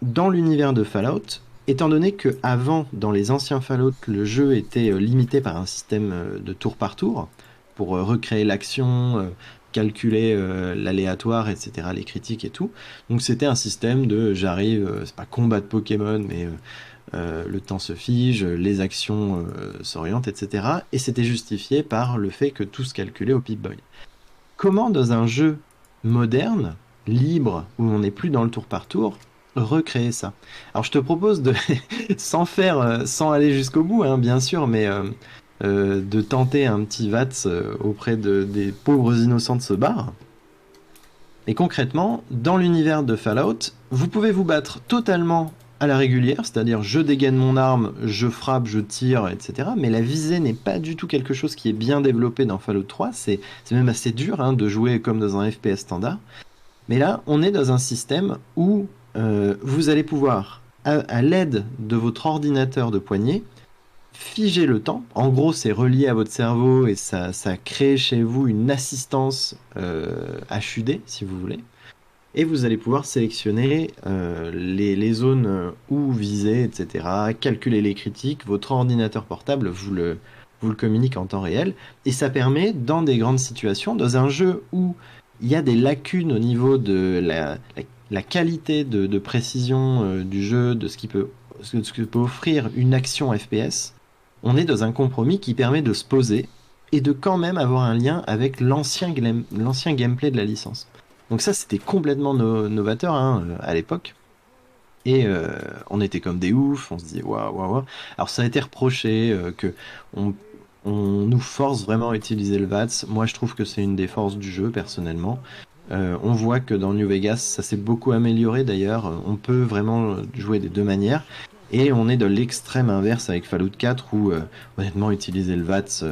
dans l'univers de Fallout, étant donné que avant, dans les anciens Fallout, le jeu était limité par un système de tour par tour pour recréer l'action, calculer l'aléatoire, etc., les critiques et tout. Donc c'était un système de j'arrive, c'est pas combat de Pokémon, mais le temps se fige, les actions s'orientent, etc. Et c'était justifié par le fait que tout se calculait au Pip-Boy. Comment dans un jeu moderne, libre, où on n'est plus dans le tour par tour, recréer ça? Alors je te propose de, sans aller jusqu'au bout, hein, bien sûr, mais de tenter un petit VATS auprès des pauvres innocents de ce bar. Et concrètement, dans l'univers de Fallout, vous pouvez vous battre totalement à la régulière, c'est-à-dire je dégaine mon arme, je frappe, je tire, etc. Mais la visée n'est pas du tout quelque chose qui est bien développé dans Fallout 3. C'est même assez dur hein, de jouer comme dans un FPS standard. Mais là, on est dans un système où vous allez pouvoir, à l'aide de votre ordinateur de poignet, figer le temps. En gros, c'est relié à votre cerveau et ça crée chez vous une assistance HUD, si vous voulez. Et vous allez pouvoir sélectionner les zones où viser, etc. Calculer les critiques. Votre ordinateur portable vous le communique en temps réel. Et ça permet, dans des grandes situations, dans un jeu où il y a des lacunes au niveau de la qualité de précision du jeu, de ce que peut offrir une action FPS, on est dans un compromis qui permet de se poser et de quand même avoir un lien avec l'ancien gameplay de la licence. Donc ça, c'était complètement novateur hein, à l'époque. Et on était comme des oufs, on se dit waouh, waouh, waouh. Alors ça a été reproché que on, on nous force vraiment à utiliser le VATS. Moi, je trouve que c'est une des forces du jeu, personnellement. On voit que dans New Vegas, ça s'est beaucoup amélioré d'ailleurs. On peut vraiment jouer des deux manières. Et on est de l'extrême inverse avec Fallout 4 où honnêtement utiliser le VATS,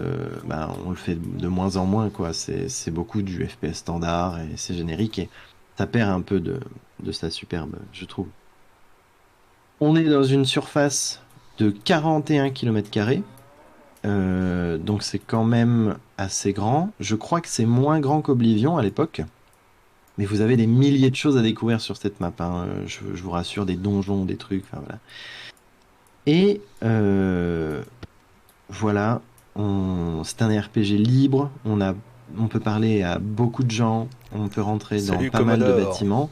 ben, on le fait de moins en moins quoi. C'est beaucoup du FPS standard et c'est générique et ça perd un peu de sa superbe, je trouve. On est dans une surface de 41 km². Donc c'est quand même assez grand. Je crois que c'est moins grand qu'Oblivion à l'époque. Mais vous avez des milliers de choses à découvrir sur cette map, hein. Je vous rassure, des donjons, des trucs, enfin voilà. Et voilà, c'est un RPG libre, on peut parler à beaucoup de gens, on peut rentrer dans Salut pas mal de Commodore. bâtiments.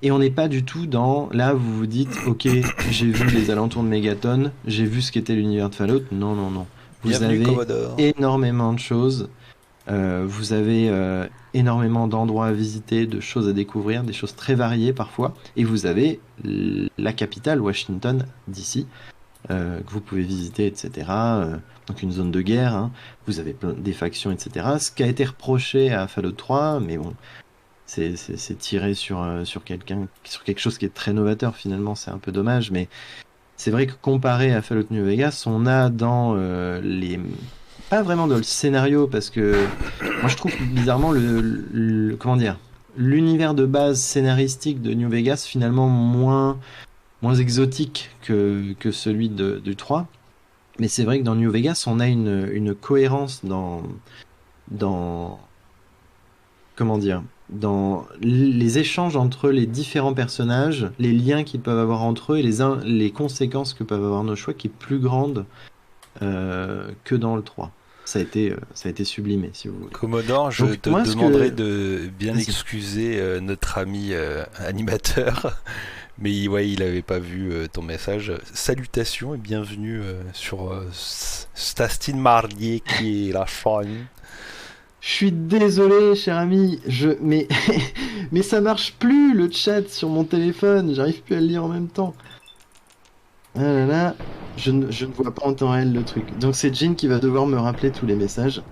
Et on n'est pas du tout dans... Là, vous vous dites, ok, j'ai vu les alentours de Megaton, j'ai vu ce qu'était l'univers de Fallout. Non, non, non. Vous Bienvenue avez Commodore. énormément de choses. Vous avez énormément d'endroits à visiter, de choses à découvrir, des choses très variées parfois. Et vous avez la capitale, Washington, d'ici, que vous pouvez visiter, etc. Donc une zone de guerre, hein. Vous avez des factions, etc. Ce qui a été reproché à Fallout 3, mais bon, c'est tiré sur quelque chose qui est très novateur finalement, c'est un peu dommage, mais c'est vrai que comparé à Fallout New Vegas, on a dans pas vraiment dans le scénario, parce que moi je trouve bizarrement comment dire, l'univers de base scénaristique de New Vegas finalement moins exotique que celui du 3. Mais c'est vrai que dans New Vegas, on a une cohérence dans, comment dire, dans les échanges entre les différents personnages, les liens qu'ils peuvent avoir entre eux et les conséquences que peuvent avoir nos choix, qui est plus grande que dans le 3. Ça a été sublimé, si vous voulez. Commodore, je Donc te moi, demanderai de bien Vas-y. excuser notre ami animateur, mais ouais, il avait pas vu ton message. Salutations et bienvenue sur Stastin Marlier qui est la chaîne. Je suis désolé, cher ami, mais mais ça marche plus le chat sur mon téléphone, j'arrive plus à le lire en même temps. Ah là là, je ne vois pas en temps réel le truc. Donc c'est Jean qui va devoir me rappeler tous les messages.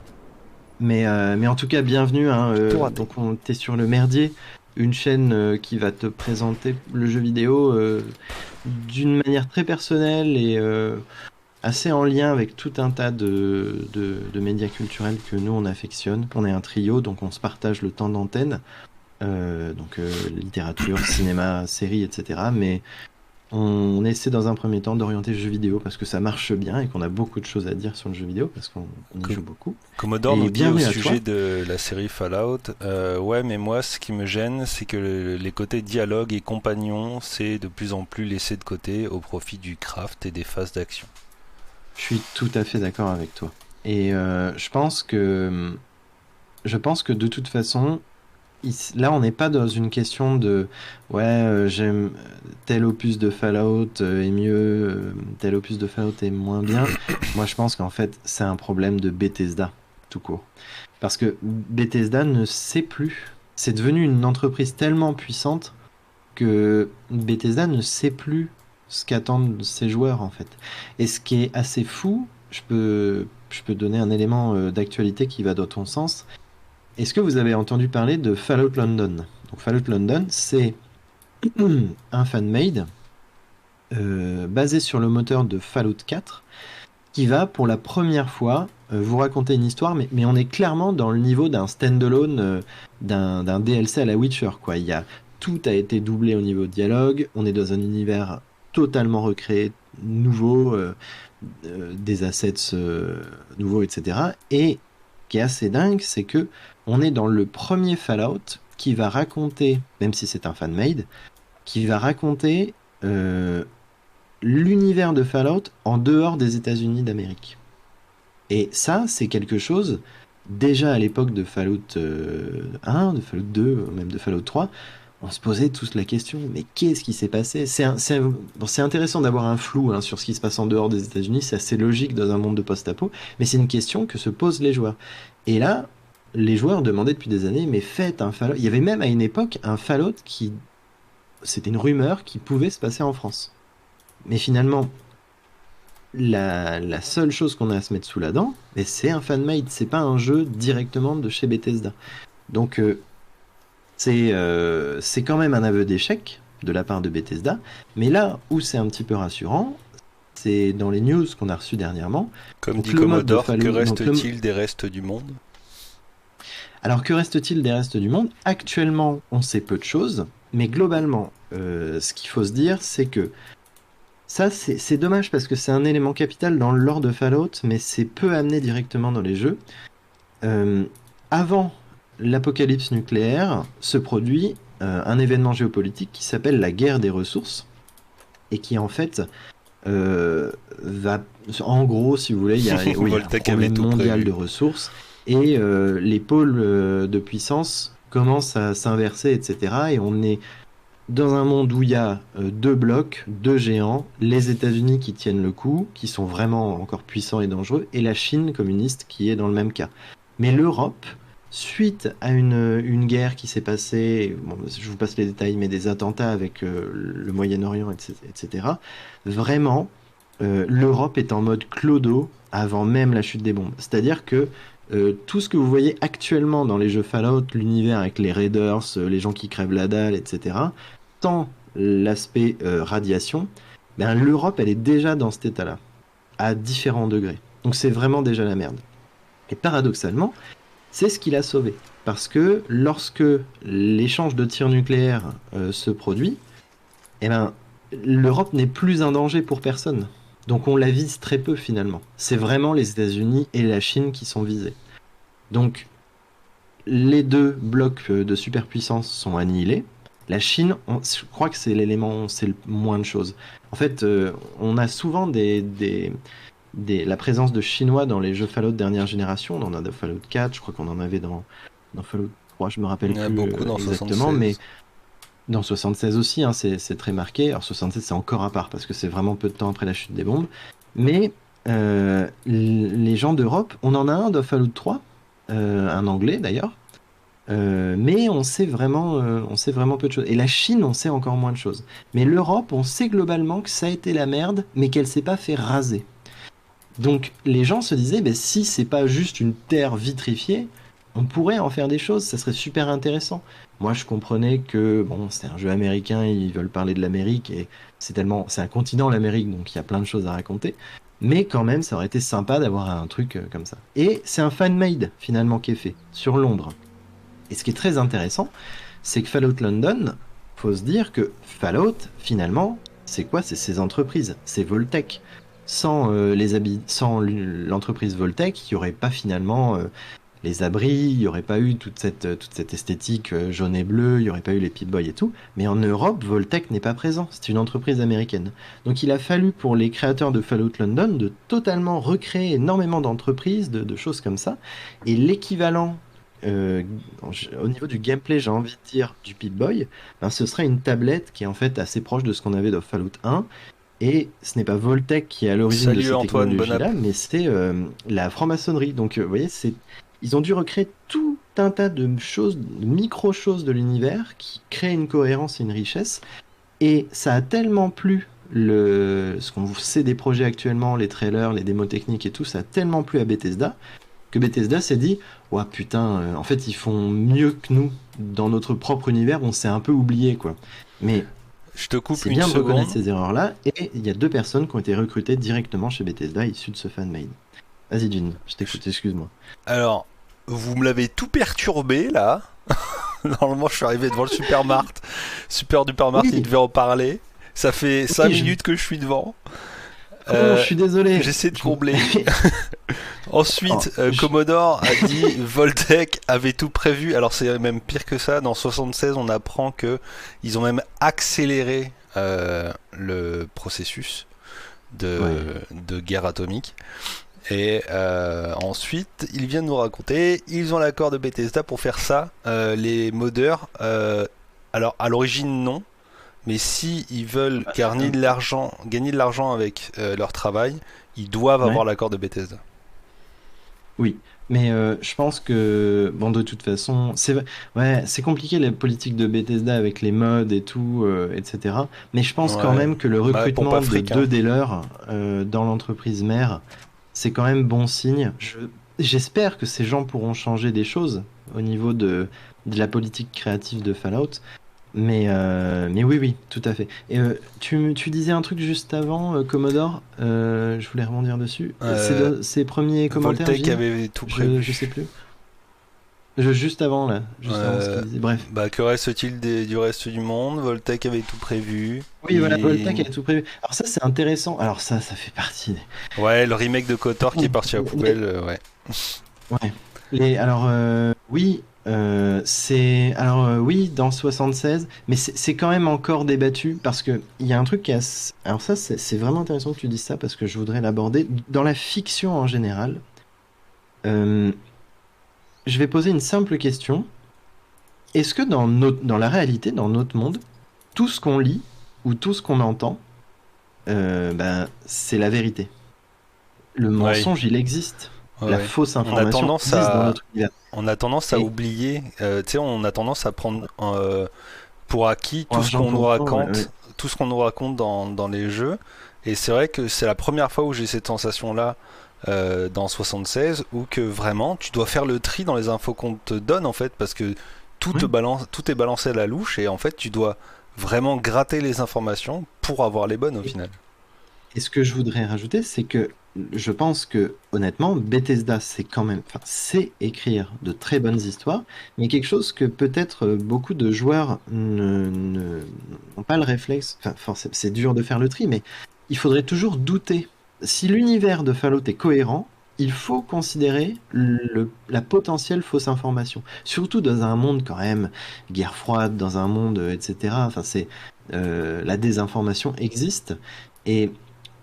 Mais en tout cas, bienvenue, hein, Tout raté. donc t'es sur le Merdier, une chaîne qui va te présenter le jeu vidéo d'une manière très personnelle et assez en lien avec tout un tas de médias culturels que nous on affectionne. On est un trio, donc on se partage le temps d'antenne, littérature, cinéma, séries, etc. Mais on essaie dans un premier temps d'orienter le jeu vidéo parce que ça marche bien et qu'on a beaucoup de choses à dire sur le jeu vidéo parce qu'on y Com- joue beaucoup. Commodore Et nous dit au bienvenue à sujet toi. de la série Fallout, ouais, mais moi, ce qui me gêne, c'est que les côtés dialogue et compagnon, c'est de plus en plus laissé de côté au profit du craft et des phases d'action. Je suis tout à fait d'accord avec toi. Et je pense que de toute façon, là, on n'est pas dans une question de ouais, j'aime tel opus de Fallout est mieux, tel opus de Fallout est moins bien. Moi, je pense qu'en fait, c'est un problème de Bethesda, tout court. Parce que Bethesda ne sait plus. C'est devenu une entreprise tellement puissante que Bethesda ne sait plus ce qu'attendent ses joueurs, en fait. Et ce qui est assez fou, je peux donner un élément d'actualité qui va dans ton sens. Est-ce que vous avez entendu parler de Fallout London? Donc Fallout London, c'est un fan-made basé sur le moteur de Fallout 4 qui va pour la première fois vous raconter une histoire, mais on est clairement dans le niveau d'un standalone, d'un DLC à la Witcher, quoi. Tout a été doublé au niveau dialogue, on est dans un univers totalement recréé, nouveau, des assets nouveaux, etc. Et qui est assez dingue, c'est que on est dans le premier Fallout qui va raconter, même si c'est un fan-made, qui va raconter l'univers de Fallout en dehors des États-Unis d'Amérique. Et ça, c'est quelque chose, déjà à l'époque de Fallout 1, de Fallout 2, même de Fallout 3, on se posait tous la question, mais qu'est-ce qui s'est passé? Bon, c'est intéressant d'avoir un flou hein, sur ce qui se passe en dehors des États-Unis, c'est assez logique dans un monde de post-apo, mais c'est une question que se posent les joueurs. Et là, les joueurs demandaient depuis des années, mais faites un Fallout. Il y avait même à une époque un Fallout c'était une rumeur qui pouvait se passer en France. Mais finalement, la seule chose qu'on a à se mettre sous la dent, c'est un fan-made, c'est pas un jeu directement de chez Bethesda. Donc c'est quand même un aveu d'échec de la part de Bethesda. Mais là où c'est un petit peu rassurant, c'est dans les news qu'on a reçues dernièrement. Comme Donc dit le mode de Commodore, que Fallout. reste-t-il des restes du monde? Alors que reste-t-il des restes du monde? Actuellement, on sait peu de choses, mais globalement, ce qu'il faut se dire, c'est que ça, c'est dommage parce que c'est un élément capital dans le lore de Fallout, mais c'est peu amené directement dans les jeux. euh, avant l'apocalypse nucléaire se produit un événement géopolitique qui s'appelle la guerre des ressources et qui en fait va, en gros, si vous voulez, il y a oui, un Voltec avait problème tout mondial prévu. de ressources et les pôles de puissance commencent à s'inverser, etc. Et on est dans un monde où il y a deux blocs, deux géants, les États-Unis qui tiennent le coup, qui sont vraiment encore puissants et dangereux, et la Chine communiste qui est dans le même cas. Mais l'Europe, suite à une guerre qui s'est passée, bon, je vous passe les détails, mais des attentats avec le Moyen-Orient, etc., vraiment, l'Europe est en mode clodo avant même la chute des bombes. C'est-à-dire que tout ce que vous voyez actuellement dans les jeux Fallout, l'univers avec les raiders, les gens qui crèvent la dalle, etc., tant l'aspect radiation, ben, l'Europe, elle est déjà dans cet état-là, à différents degrés. Donc c'est vraiment déjà la merde. Et paradoxalement, c'est ce qui l'a sauvé. Parce que lorsque l'échange de tirs nucléaires se produit, eh ben, l'Europe n'est plus un danger pour personne. Donc on la vise très peu finalement. C'est vraiment les États-Unis et la Chine qui sont visés. Donc les deux blocs de superpuissance sont annihilés. La Chine, je crois que c'est l'élément, c'est le moins de choses. En fait, on a souvent la présence de Chinois dans les jeux Fallout dernière génération. On en a dans Fallout 4, je crois qu'on en avait dans Fallout 3, je me rappelle Il y en a plus beaucoup dans exactement, 76. mais dans 76 aussi, hein, c'est très marqué. Alors 76, c'est encore à part parce que c'est vraiment peu de temps après la chute des bombes. Mais les gens d'Europe, on en a un dans Fallout 3, un anglais d'ailleurs. Mais on sait vraiment peu de choses. Et la Chine, on sait encore moins de choses. Mais l'Europe, on sait globalement que ça a été la merde, mais qu'elle s'est pas fait raser. Donc les gens se disaient, ben, si c'est pas juste une terre vitrifiée, on pourrait en faire des choses, ça serait super intéressant. Moi je comprenais que bon, c'est un jeu américain, ils veulent parler de l'Amérique et c'est un continent l'Amérique, donc il y a plein de choses à raconter. Mais quand même, ça aurait été sympa d'avoir un truc comme ça. Et c'est un fan-made finalement qui est fait sur Londres. Et ce qui est très intéressant, c'est que Fallout London, faut se dire que Fallout, finalement, c'est quoi? C'est ces entreprises, c'est Voltec. Sans l'entreprise Voltec, il n'y aurait pas finalement les abris, il n'y aurait pas eu toute cette esthétique jaune et bleu, il n'y aurait pas eu les Pip-Boy et tout. Mais en Europe, Voltec n'est pas présent, c'est une entreprise américaine. Donc il a fallu pour les créateurs de Fallout London de totalement recréer énormément d'entreprises, de choses comme ça. Et l'équivalent euh, au niveau du gameplay, j'ai envie de dire, du Pip-Boy, ben, ce serait une tablette qui est en fait assez proche de ce qu'on avait dans Fallout 1. Et ce n'est pas Voltec qui est à l'origine de Salut ces Antoine, bonne app. technologies-là, mais c'est la franc-maçonnerie. Donc, vous voyez, ils ont dû recréer tout un tas de choses, de micro-choses de l'univers qui créent une cohérence et une richesse. Et ça a tellement plu, ce qu'on sait des projets actuellement, les trailers, les démos techniques et tout, ça a tellement plu à Bethesda que Bethesda s'est dit, ouais, putain, en fait, ils font mieux que nous dans notre propre univers, on s'est un peu oublié, quoi. Mais Je te coupe c'est une bien de seconde. reconnaître ces erreurs-là, et il y a deux personnes qui ont été recrutées directement chez Bethesda issues de ce fanmade. Vas-y, Jin, je t'écoute, excuse-moi. Alors, vous me l'avez tout perturbé là. Normalement, je suis arrivé devant le Supermart. Super Dupermart, Oui. il devait en parler. Ça fait 5 Oui, minutes que je suis devant. Oh, je suis désolé. J'essaie de combler. Ensuite, Oh, Commodore a dit Voltec avait tout prévu. Alors c'est même pire que ça. Dans 76, on apprend que ils ont même accéléré le processus de guerre atomique. Et ensuite, ils viennent nous raconter, ils ont l'accord de Bethesda pour faire ça. Les modeurs, alors à l'origine non, mais si ils veulent gagner de l'argent avec leur travail, ils doivent Ouais. avoir l'accord de Bethesda. Oui, mais je pense que, bon, de toute façon, c'est compliqué la politique de Bethesda avec les mods et tout, etc. Mais je pense quand Ouais. même que le Bah, pour recrutement pas de fric, hein. deux dealers dans l'entreprise mère, c'est quand même bon signe. J'espère que ces gens pourront changer des choses au niveau de la politique créative de Fallout. Mais oui, oui, tout à fait. Et tu disais un truc juste avant, Commodore, je voulais rebondir dessus. Ces premiers commentaires, Voltec Gilles avait tout prévu. je sais plus. Juste avant, là. Juste avant ce qu'il disait. Bref. Bah, que reste-t-il du reste du monde? Voltec avait tout prévu. Oui, voilà, Il- Voltec a tout prévu. Alors ça, c'est intéressant. Alors ça fait partie Ouais, le remake de KOTOR qui est parti à la des- poubelle, ouais. Ouais. Alors oui, oui dans 76, mais c'est quand même encore débattu parce que il y a un truc alors ça c'est vraiment intéressant que tu dises ça parce que je voudrais l'aborder dans la fiction en général. euh, je vais poser une simple question. Est-ce que dans la réalité, dans notre monde, tout ce qu'on lit ou tout ce qu'on entend, c'est la vérité? Le Oui, mensonge, il existe. ouais, La ouais. fausse On a information tendance existe dans à, notre univers. on a tendance à Et oublier, tu sais, on a tendance à prendre pour acquis pour argent comptant, ouais, ouais. tout ce qu'on nous raconte dans les jeux. Et c'est vrai que c'est la première fois où j'ai cette sensation-là dans 76, où que vraiment tu dois faire le tri dans les infos qu'on te donne en fait, parce que Ouais. tout est balancé à la louche et en fait tu dois vraiment gratter les informations pour avoir les bonnes au final. Et ce que je voudrais rajouter, c'est que je pense que, honnêtement, Bethesda, c'est quand même, enfin, c'est écrire de très bonnes histoires, mais quelque chose que peut-être beaucoup de joueurs n'ont pas le réflexe. Enfin, c'est dur de faire le tri, mais il faudrait toujours douter. Si l'univers de Fallout est cohérent, il faut considérer la potentielle fausse information. Surtout dans un monde quand même, guerre froide, dans un monde, etc. Enfin, la désinformation existe. Et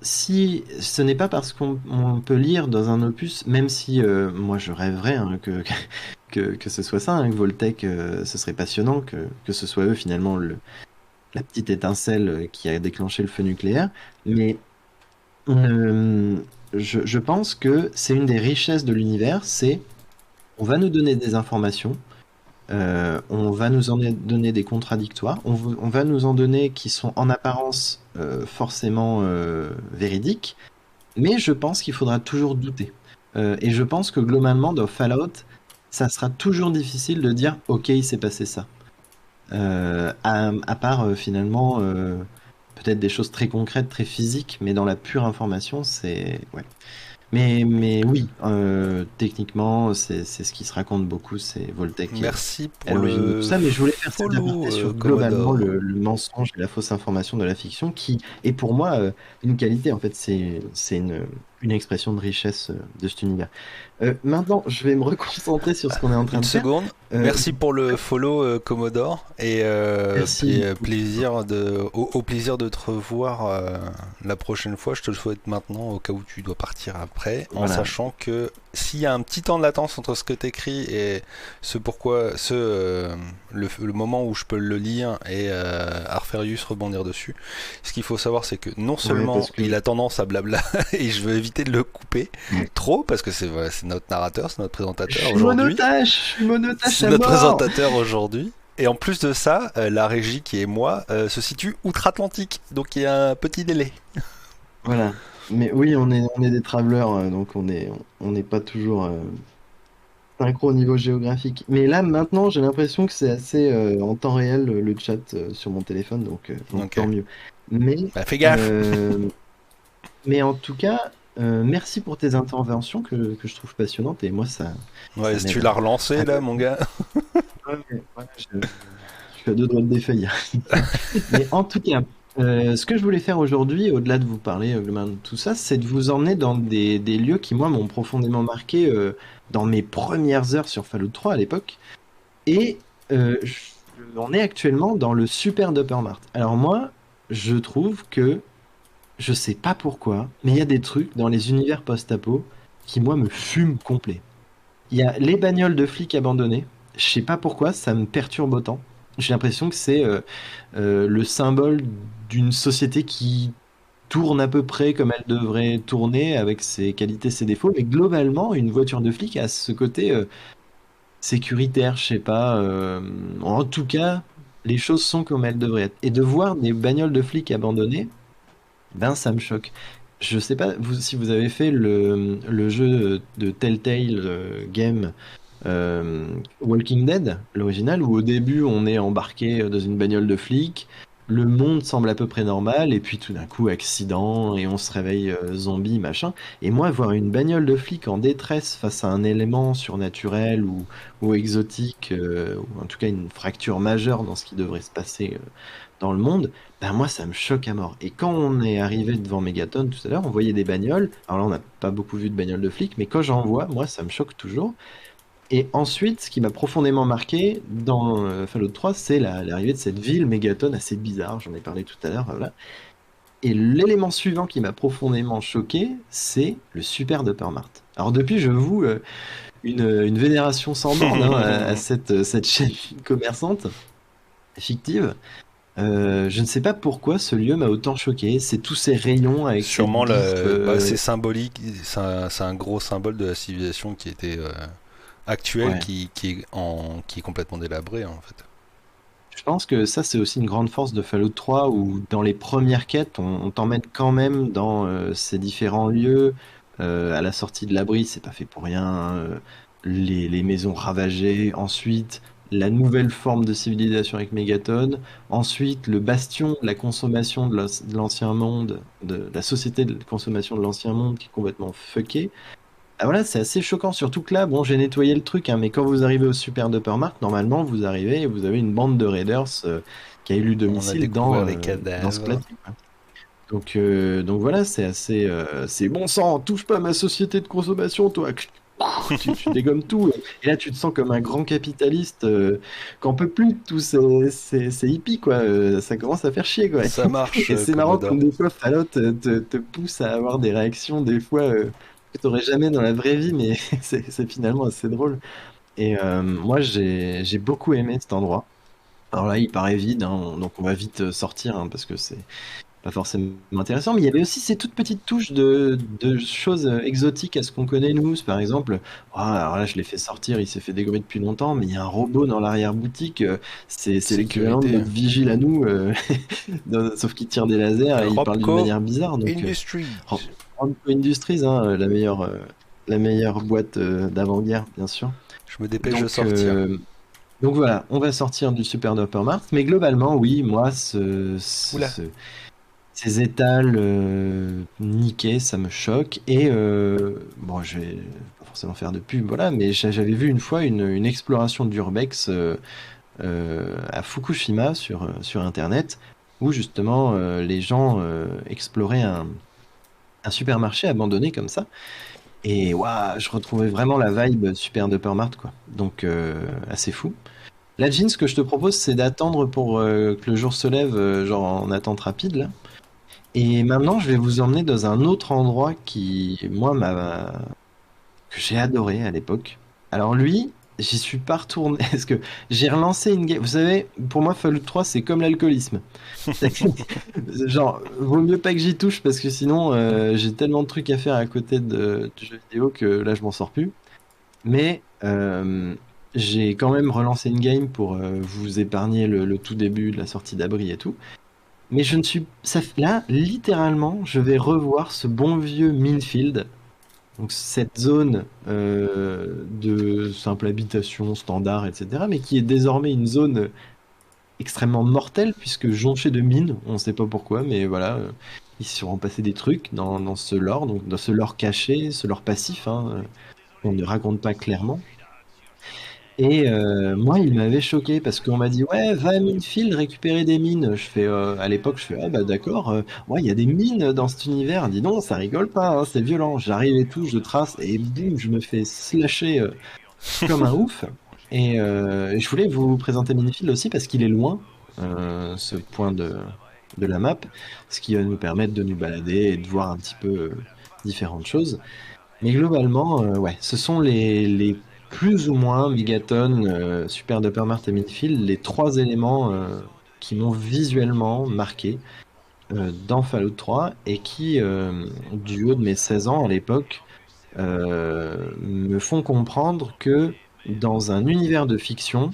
si ce n'est pas parce qu'on peut lire dans un opus, même si moi je rêverais hein, que ce soit ça, hein, que Voltec, ce serait passionnant, que ce soit eux finalement la petite étincelle qui a déclenché le feu nucléaire, mais euh, je pense que c'est une des richesses de l'univers, c'est on va nous donner des informations, on va nous en donner des contradictoires, on va nous en donner qui sont en apparence forcément véridiques, mais je pense qu'il faudra toujours douter. Et je pense que globalement, dans Fallout, ça sera toujours difficile de dire OK, il s'est passé ça. À part finalement, peut-être des choses très concrètes, très physiques, mais dans la pure information, c'est. Ouais. Mais oui, techniquement, c'est ce qui se raconte beaucoup, c'est Voltec qui est Merci à pour l'origine de tout le ça, mais je voulais faire cet follow, aparté sur globalement Commodore. le mensonge et la fausse information de la fiction, qui est pour moi une qualité, en fait, c'est une expression de richesse de cet univers. Maintenant, je vais me reconcentrer sur ce qu'on est en train Une de faire. seconde. Euh, Merci pour le follow Commodore et Merci. au plaisir de te revoir la prochaine fois. Je te le souhaite maintenant au cas où tu dois partir après, en Voilà. sachant que s'il y a un petit temps de latence entre ce que tu écris et le moment où je peux le lire et Arferius rebondir dessus, ce qu'il faut savoir c'est que non Ouais, seulement parce que il a tendance à blabla et je veux éviter de le couper trop parce que voilà, c'est notre narrateur, c'est notre présentateur aujourd'hui. je suis monotache C'est à notre mort. présentateur aujourd'hui. Et en plus de ça, la régie qui est moi se situe outre-Atlantique. Donc il y a un petit délai. Voilà. Mais oui, on est des travelers, donc on n'est pas toujours synchro au niveau géographique. Mais là, maintenant, j'ai l'impression que c'est assez en temps réel le chat sur mon téléphone, donc Ok. tant mieux. Mais, Bah fais gaffe. euh, mais en tout cas, merci pour tes interventions que je trouve passionnantes et moi, Ouais, ça si tu m'aide l'as relancé à là, mon gars. Ouais, je suis à deux doigts de défaillir. Mais en tout cas, ce que je voulais faire aujourd'hui, au-delà de vous parler globalement de tout ça, c'est de vous emmener dans des lieux qui, moi, m'ont profondément marqué dans mes premières heures sur Fallout 3 à l'époque. Et on est actuellement dans le Super Duper Mart. Alors moi, je trouve que, je sais pas pourquoi, mais il y a des trucs dans les univers post-apo qui, moi, me fument complet. Il y a les bagnoles de flics abandonnées. Je sais pas pourquoi, ça me perturbe autant. J'ai l'impression que c'est le symbole d'une société qui tourne à peu près comme elle devrait tourner, avec ses qualités, ses défauts. Mais globalement, une voiture de flic a ce côté sécuritaire, je sais pas. En tout cas, les choses sont comme elles devraient être. Et de voir des bagnoles de flics abandonnées, ben ça me choque. Je sais pas si vous avez fait le jeu de Telltale Game Walking Dead, l'original, où au début on est embarqué dans une bagnole de flic, le monde semble à peu près normal, et puis tout d'un coup accident, et on se réveille zombie, machin. Et moi, voir une bagnole de flic en détresse face à un élément surnaturel ou exotique, ou en tout cas une fracture majeure dans ce qui devrait se passer dans le monde, ben moi ça me choque à mort. Et quand on est arrivé devant Megaton tout à l'heure, on voyait des bagnoles. Alors là, on n'a pas beaucoup vu de bagnoles de flics, mais quand j'en vois, moi ça me choque toujours. Et ensuite, ce qui m'a profondément marqué dans Fallout 3, c'est l'arrivée de cette ville mégatonne assez bizarre, j'en ai parlé tout à l'heure, voilà. Et l'élément suivant qui m'a profondément choqué, c'est le Super Duper Mart. Alors depuis, je voue une vénération sans borne hein, à cette chaîne commerçante fictive. Je ne sais pas pourquoi ce lieu m'a autant choqué. C'est tous ces rayons avec ces Sûrement, glyphes. c'est symbolique, c'est un gros symbole de la civilisation qui était actuelle, Ouais. qui est complètement délabrée en fait. Je pense que ça, c'est aussi une grande force de Fallout 3 où dans les premières quêtes, on t'emmène quand même dans ces différents lieux. À la sortie de l'abri, c'est pas fait pour rien, hein, les maisons ravagées. Ensuite, la nouvelle forme de civilisation avec Megaton. Ensuite, le bastion de la consommation de l'ancien monde, de la société de consommation de l'ancien monde qui est complètement fuckée. Ah voilà, c'est assez choquant, surtout que là, bon, j'ai nettoyé le truc, hein, mais quand vous arrivez au Super Dupermart, normalement, vous arrivez et vous avez une bande de raiders qui a élu On a domicile découvert les dans ce cadavres. plateau, quoi. Donc voilà, c'est assez... c'est bon sang, touche pas à ma société de consommation, toi! Tu dégommes tout. Et là, tu te sens comme un grand capitaliste qu'en peut plus de tous ces hippies, quoi. Ça commence à faire chier, quoi. Ça marche, Et c'est marrant Commodore. comme des fois Fallout te pousse à avoir des réactions des fois que t'aurais jamais dans la vraie vie, mais c'est finalement assez drôle. Et moi, j'ai beaucoup aimé cet endroit. Alors là, il paraît vide, hein, donc on va vite sortir hein, parce que c'est pas forcément intéressant. Mais il y avait aussi ces toutes petites touches de choses exotiques à ce qu'on connaît nous. Par exemple, alors là, je l'ai fait sortir, il s'est fait dégommer depuis longtemps, mais il y a un robot dans l'arrière-boutique. C'est l'équivalent de Sécurité. notre vigile à nous, sauf qu'il tire des lasers et il parle d'une Robco manière bizarre. Donc, Industries. Ramco Industries, hein, la meilleure boîte d'avant-guerre, bien sûr. Je me dépêche de Donc, sortir. donc voilà, on va sortir du Super Duper Mart, mais globalement, oui, moi, Oula. ces étals niqués, ça me choque. Et bon, je vais pas forcément faire de pub, voilà, mais j'avais vu une fois une exploration d'Urbex à Fukushima sur Internet, où justement les gens exploraient un supermarché abandonné comme ça. Et waouh, je retrouvais vraiment la vibe Super Duper Mart, quoi. Donc, assez fou. Là, Jean, ce que je te propose, c'est d'attendre pour que le jour se lève, genre en attente rapide, là. Et maintenant, je vais vous emmener dans un autre endroit qui, moi, que j'ai adoré à l'époque. Alors lui, j'y suis pas retourné, parce que j'ai relancé une game. Vous savez, pour moi, Fallout 3, c'est comme l'alcoolisme. Genre, vaut mieux pas que j'y touche, parce que sinon, j'ai tellement de trucs à faire à côté du jeu vidéo que là, je m'en sors plus. Mais j'ai quand même relancé une game pour vous épargner le tout début de la sortie d'abri et tout. Mais je ne suis... là, littéralement, je vais revoir ce bon vieux Minefield. Donc cette zone de simple habitation standard, etc. Mais qui est désormais une zone extrêmement mortelle, puisque jonchée de mines, on ne sait pas pourquoi, mais voilà, ils se sont passés des trucs dans ce lore, donc dans ce lore caché, ce lore passif, hein, qu'on ne raconte pas clairement. Et moi, il m'avait choqué parce qu'on m'a dit ouais, va à Minefield récupérer des mines. Je fais à l'époque, je fais ah bah d'accord, ouais, il y a des mines dans cet univers. Dis donc, ça rigole pas, hein, c'est violent. J'arrive et tout, je trace et boum, je me fais slasher comme un ouf. Et je voulais vous présenter Minefield aussi parce qu'il est loin, ce point de la map, ce qui va nous permettre de nous balader et de voir un petit peu différentes choses. Mais globalement, ouais, ce sont les plus ou moins Megaton, Super Dupermart et Midfield, les trois éléments qui m'ont visuellement marqué dans Fallout 3 et qui, du haut de mes 16 ans à l'époque, me font comprendre que dans un univers de fiction,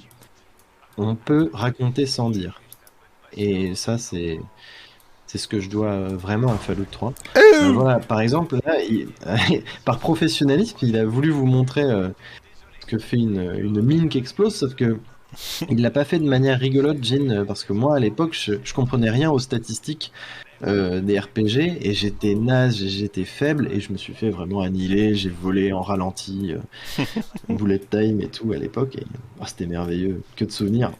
on peut raconter sans dire. Et ça, c'est ce que je dois vraiment à Fallout 3. Voilà, par exemple, là, par professionnalisme, il a voulu vous montrer ce que fait une mine qui explose, sauf que il l'a pas fait de manière rigolote, Jin, parce que moi, à l'époque, je comprenais rien aux statistiques des RPG, et j'étais naze, et j'étais faible, et je me suis fait vraiment annihiler, j'ai volé en ralenti, bullet time et tout à l'époque, et c'était merveilleux, que de souvenirs.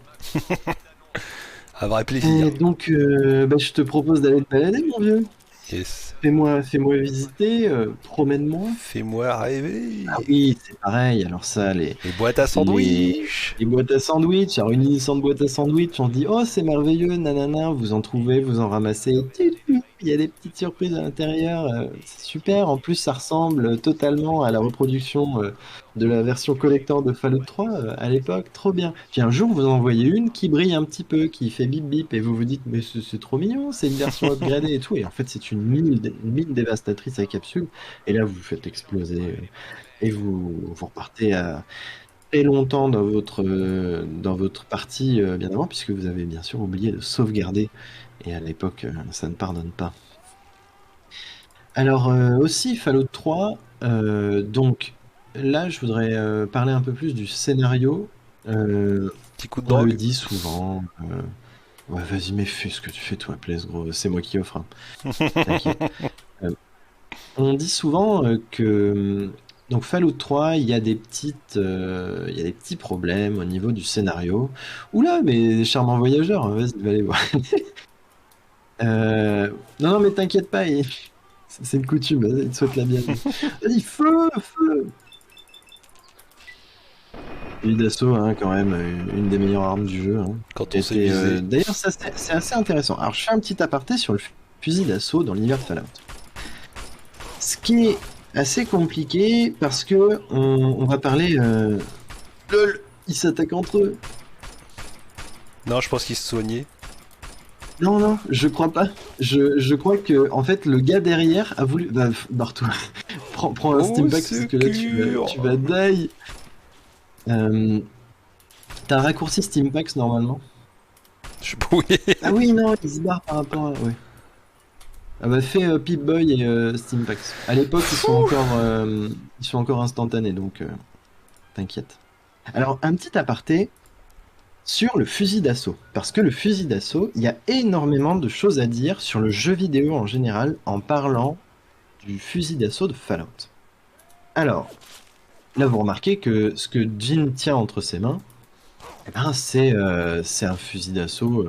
Un vrai plaisir. Et donc, bah, je te propose d'aller te balader, mon vieux. Yes. Fais-moi visiter, promène-moi. Fais-moi rêver. Ah oui, c'est pareil. Alors ça, Les boîtes à les, sandwich. les boîtes à sandwich. Alors une licence de boîte à sandwich, on se dit oh c'est merveilleux, nanana. Vous en trouvez, vous en ramassez. Il y a des petites surprises à l'intérieur. C'est super. En plus, ça ressemble totalement à la reproduction de la version collector de Fallout 3 à l'époque. Trop bien. Puis un jour, vous en voyez une qui brille un petit peu, qui fait bip bip, et vous vous dites mais c'est trop mignon. C'est une version upgradée et tout. Et en fait, c'est une mine dévastatrice à capsule. Et là, vous vous faites exploser. Et vous repartez à très longtemps dans votre partie bien avant, puisque vous avez bien sûr oublié de sauvegarder. Et à l'époque, ça ne pardonne pas. Alors aussi, Fallout 3, donc là, je voudrais parler un peu plus du scénario. Petit coup de On le drogue. dit souvent. Ouais, vas-y, mais fais ce que tu fais, toi, Blaise, gros. C'est moi qui offre, hein. T'inquiète. Euh, On dit souvent que donc Fallout 3, il y a des petits problèmes au niveau du scénario. Oula, mais charmant voyageur, hein, vas-y, va aller voir. Non, non, mais t'inquiète pas, c'est une coutume, vas-y, il te souhaite la bienvenue. Vas-y, feu, feu! Fusil d'assaut, hein, quand même, une des meilleures armes du jeu, hein. Quand on s'est Et, visé. d'ailleurs, ça, c'est assez intéressant. Alors, je fais un petit aparté sur le fusil d'assaut dans l'univers de Fallout. Ce qui est assez compliqué parce que on va parler. LOL, ils s'attaquent entre eux. Non, je pense qu'il se soignait. Non, non, je crois pas. Je crois que en fait le gars derrière a voulu. Bah, barre-toi. Prends un Au steam pack parce que là secours. tu vas die. Euh, T'as un raccourci steam packs normalement. Je pourrais. Ah oui, non, il se barre par rapport à. Ouais. Ah bah fais Pip-Boy et steam packs. À l'époque ils sont encore instantanés donc t'inquiète. Alors un petit aparté. Sur le fusil d'assaut. Parce que le fusil d'assaut, il y a énormément de choses à dire sur le jeu vidéo en général en parlant du fusil d'assaut de Fallout. Alors, là vous remarquez que ce que Jin tient entre ses mains, eh ben, c'est un fusil d'assaut,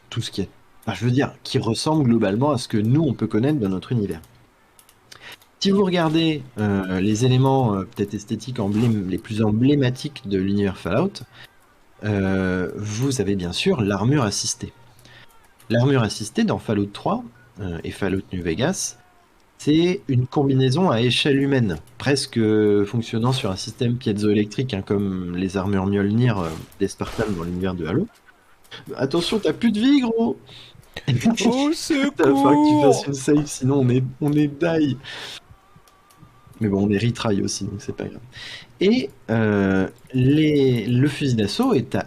tout ce qui est... Enfin, je veux dire, qui ressemble globalement à ce que nous on peut connaître dans notre univers. Si vous regardez les éléments peut-être esthétiques les plus emblématiques de l'univers Fallout, vous avez bien sûr l'armure assistée. L'armure assistée dans Fallout 3 et Fallout New Vegas, c'est une combinaison à échelle humaine, presque fonctionnant sur un système piezoélectrique, hein, comme les armures Mjolnir des Spartans dans l'univers de Halo. Attention, t'as plus de vie, gros! Au Il va falloir que tu fasses secours. une save, sinon on est die. Mais bon, on est retry aussi, donc c'est pas grave. Et le fusil d'assaut est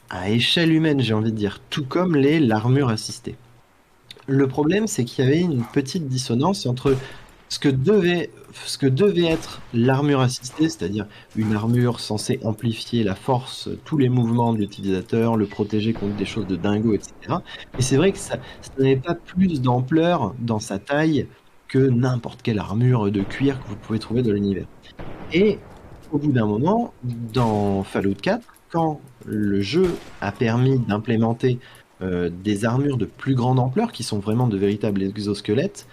à échelle humaine, j'ai envie de dire, tout comme l'armure assistée. Le problème, c'est qu'il y avait une petite dissonance entre ce que devait être l'armure assistée, c'est-à-dire une armure censée amplifier la force, tous les mouvements de l'utilisateur, le protéger contre des choses de dingo, etc. Et c'est vrai que ça n'avait pas plus d'ampleur dans sa taille que n'importe quelle armure de cuir que vous pouvez trouver dans l'univers. Et au bout d'un moment, dans Fallout 4, quand le jeu a permis d'implémenter des armures de plus grande ampleur, qui sont vraiment de véritables exosquelettes,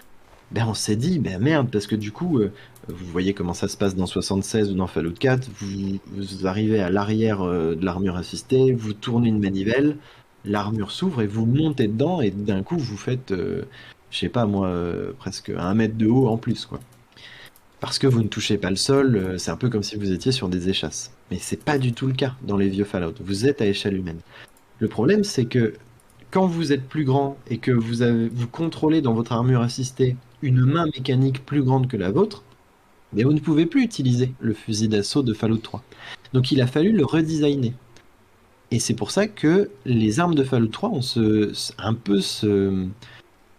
ben on s'est dit, ben merde, parce que du coup, vous voyez comment ça se passe dans 76 ou dans Fallout 4, vous arrivez à l'arrière de l'armure assistée, vous tournez une manivelle, l'armure s'ouvre et vous montez dedans, et d'un coup, vous faites, je sais pas moi, presque 1 mètre de haut en plus, quoi. Parce que vous ne touchez pas le sol, c'est un peu comme si vous étiez sur des échasses. Mais c'est pas du tout le cas dans les vieux Fallout. Vous êtes à échelle humaine. Le problème, c'est que quand vous êtes plus grand et que vous contrôlez dans votre armure assistée une main mécanique plus grande que la vôtre, mais vous ne pouvez plus utiliser le fusil d'assaut de Fallout 3. Donc il a fallu le redesigner. Et c'est pour ça que les armes de Fallout 3 ont un peu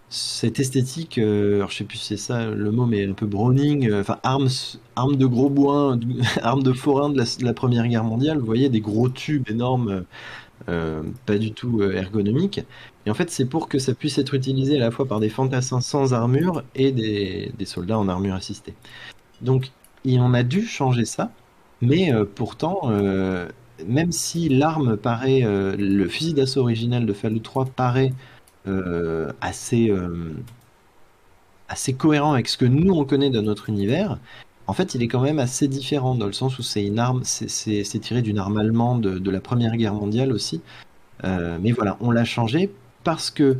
cette esthétique, alors je sais plus si c'est ça le mot, mais un peu Browning, enfin armes de gros bois, armes de forain de la Première Guerre mondiale, vous voyez, des gros tubes énormes, pas du tout ergonomiques. Et en fait, c'est pour que ça puisse être utilisé à la fois par des fantassins sans armure et des soldats en armure assistée. Donc, on a dû changer ça, mais pourtant, même si l'arme paraît, le fusil d'assaut original de Fallout 3 paraît assez assez cohérent avec ce que nous on connaît de notre univers, en fait, il est quand même assez différent dans le sens où c'est une arme, c'est tiré d'une arme allemande de la Première Guerre mondiale aussi. Mais voilà, on l'a changé parce que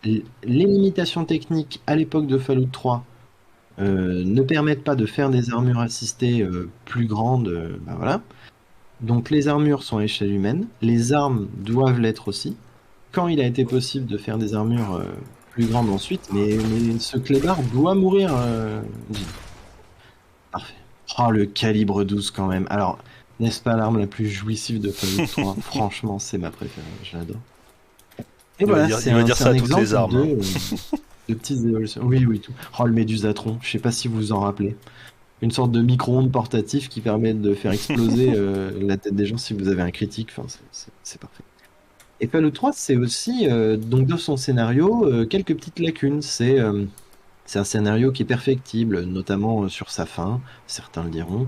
les limitations techniques à l'époque de Fallout 3 ne permettent pas de faire des armures assistées plus grandes. Bah voilà. Donc les armures sont à échelle humaine, les armes doivent l'être aussi. Quand il a été possible de faire des armures plus grandes ensuite, mais ce clébard doit mourir. Jim. Parfait. Oh, le calibre 12 quand même. Alors, n'est-ce pas l'arme la plus jouissive de Fallout 3? Franchement, c'est ma préférée, je l'adore. Et voilà, Il va dire c'est ça un à toutes exemple les armes. de petites évolutions. Oui, oui, tout. Oh, le Médusatron, je sais pas si vous vous en rappelez. Une sorte de micro-ondes portatif qui permet de faire exploser la tête des gens si vous avez un critique. Enfin, c'est parfait. Et Fallout 3, c'est aussi, donc dans son scénario, quelques petites lacunes. C'est un scénario qui est perfectible, notamment sur sa fin, certains le diront.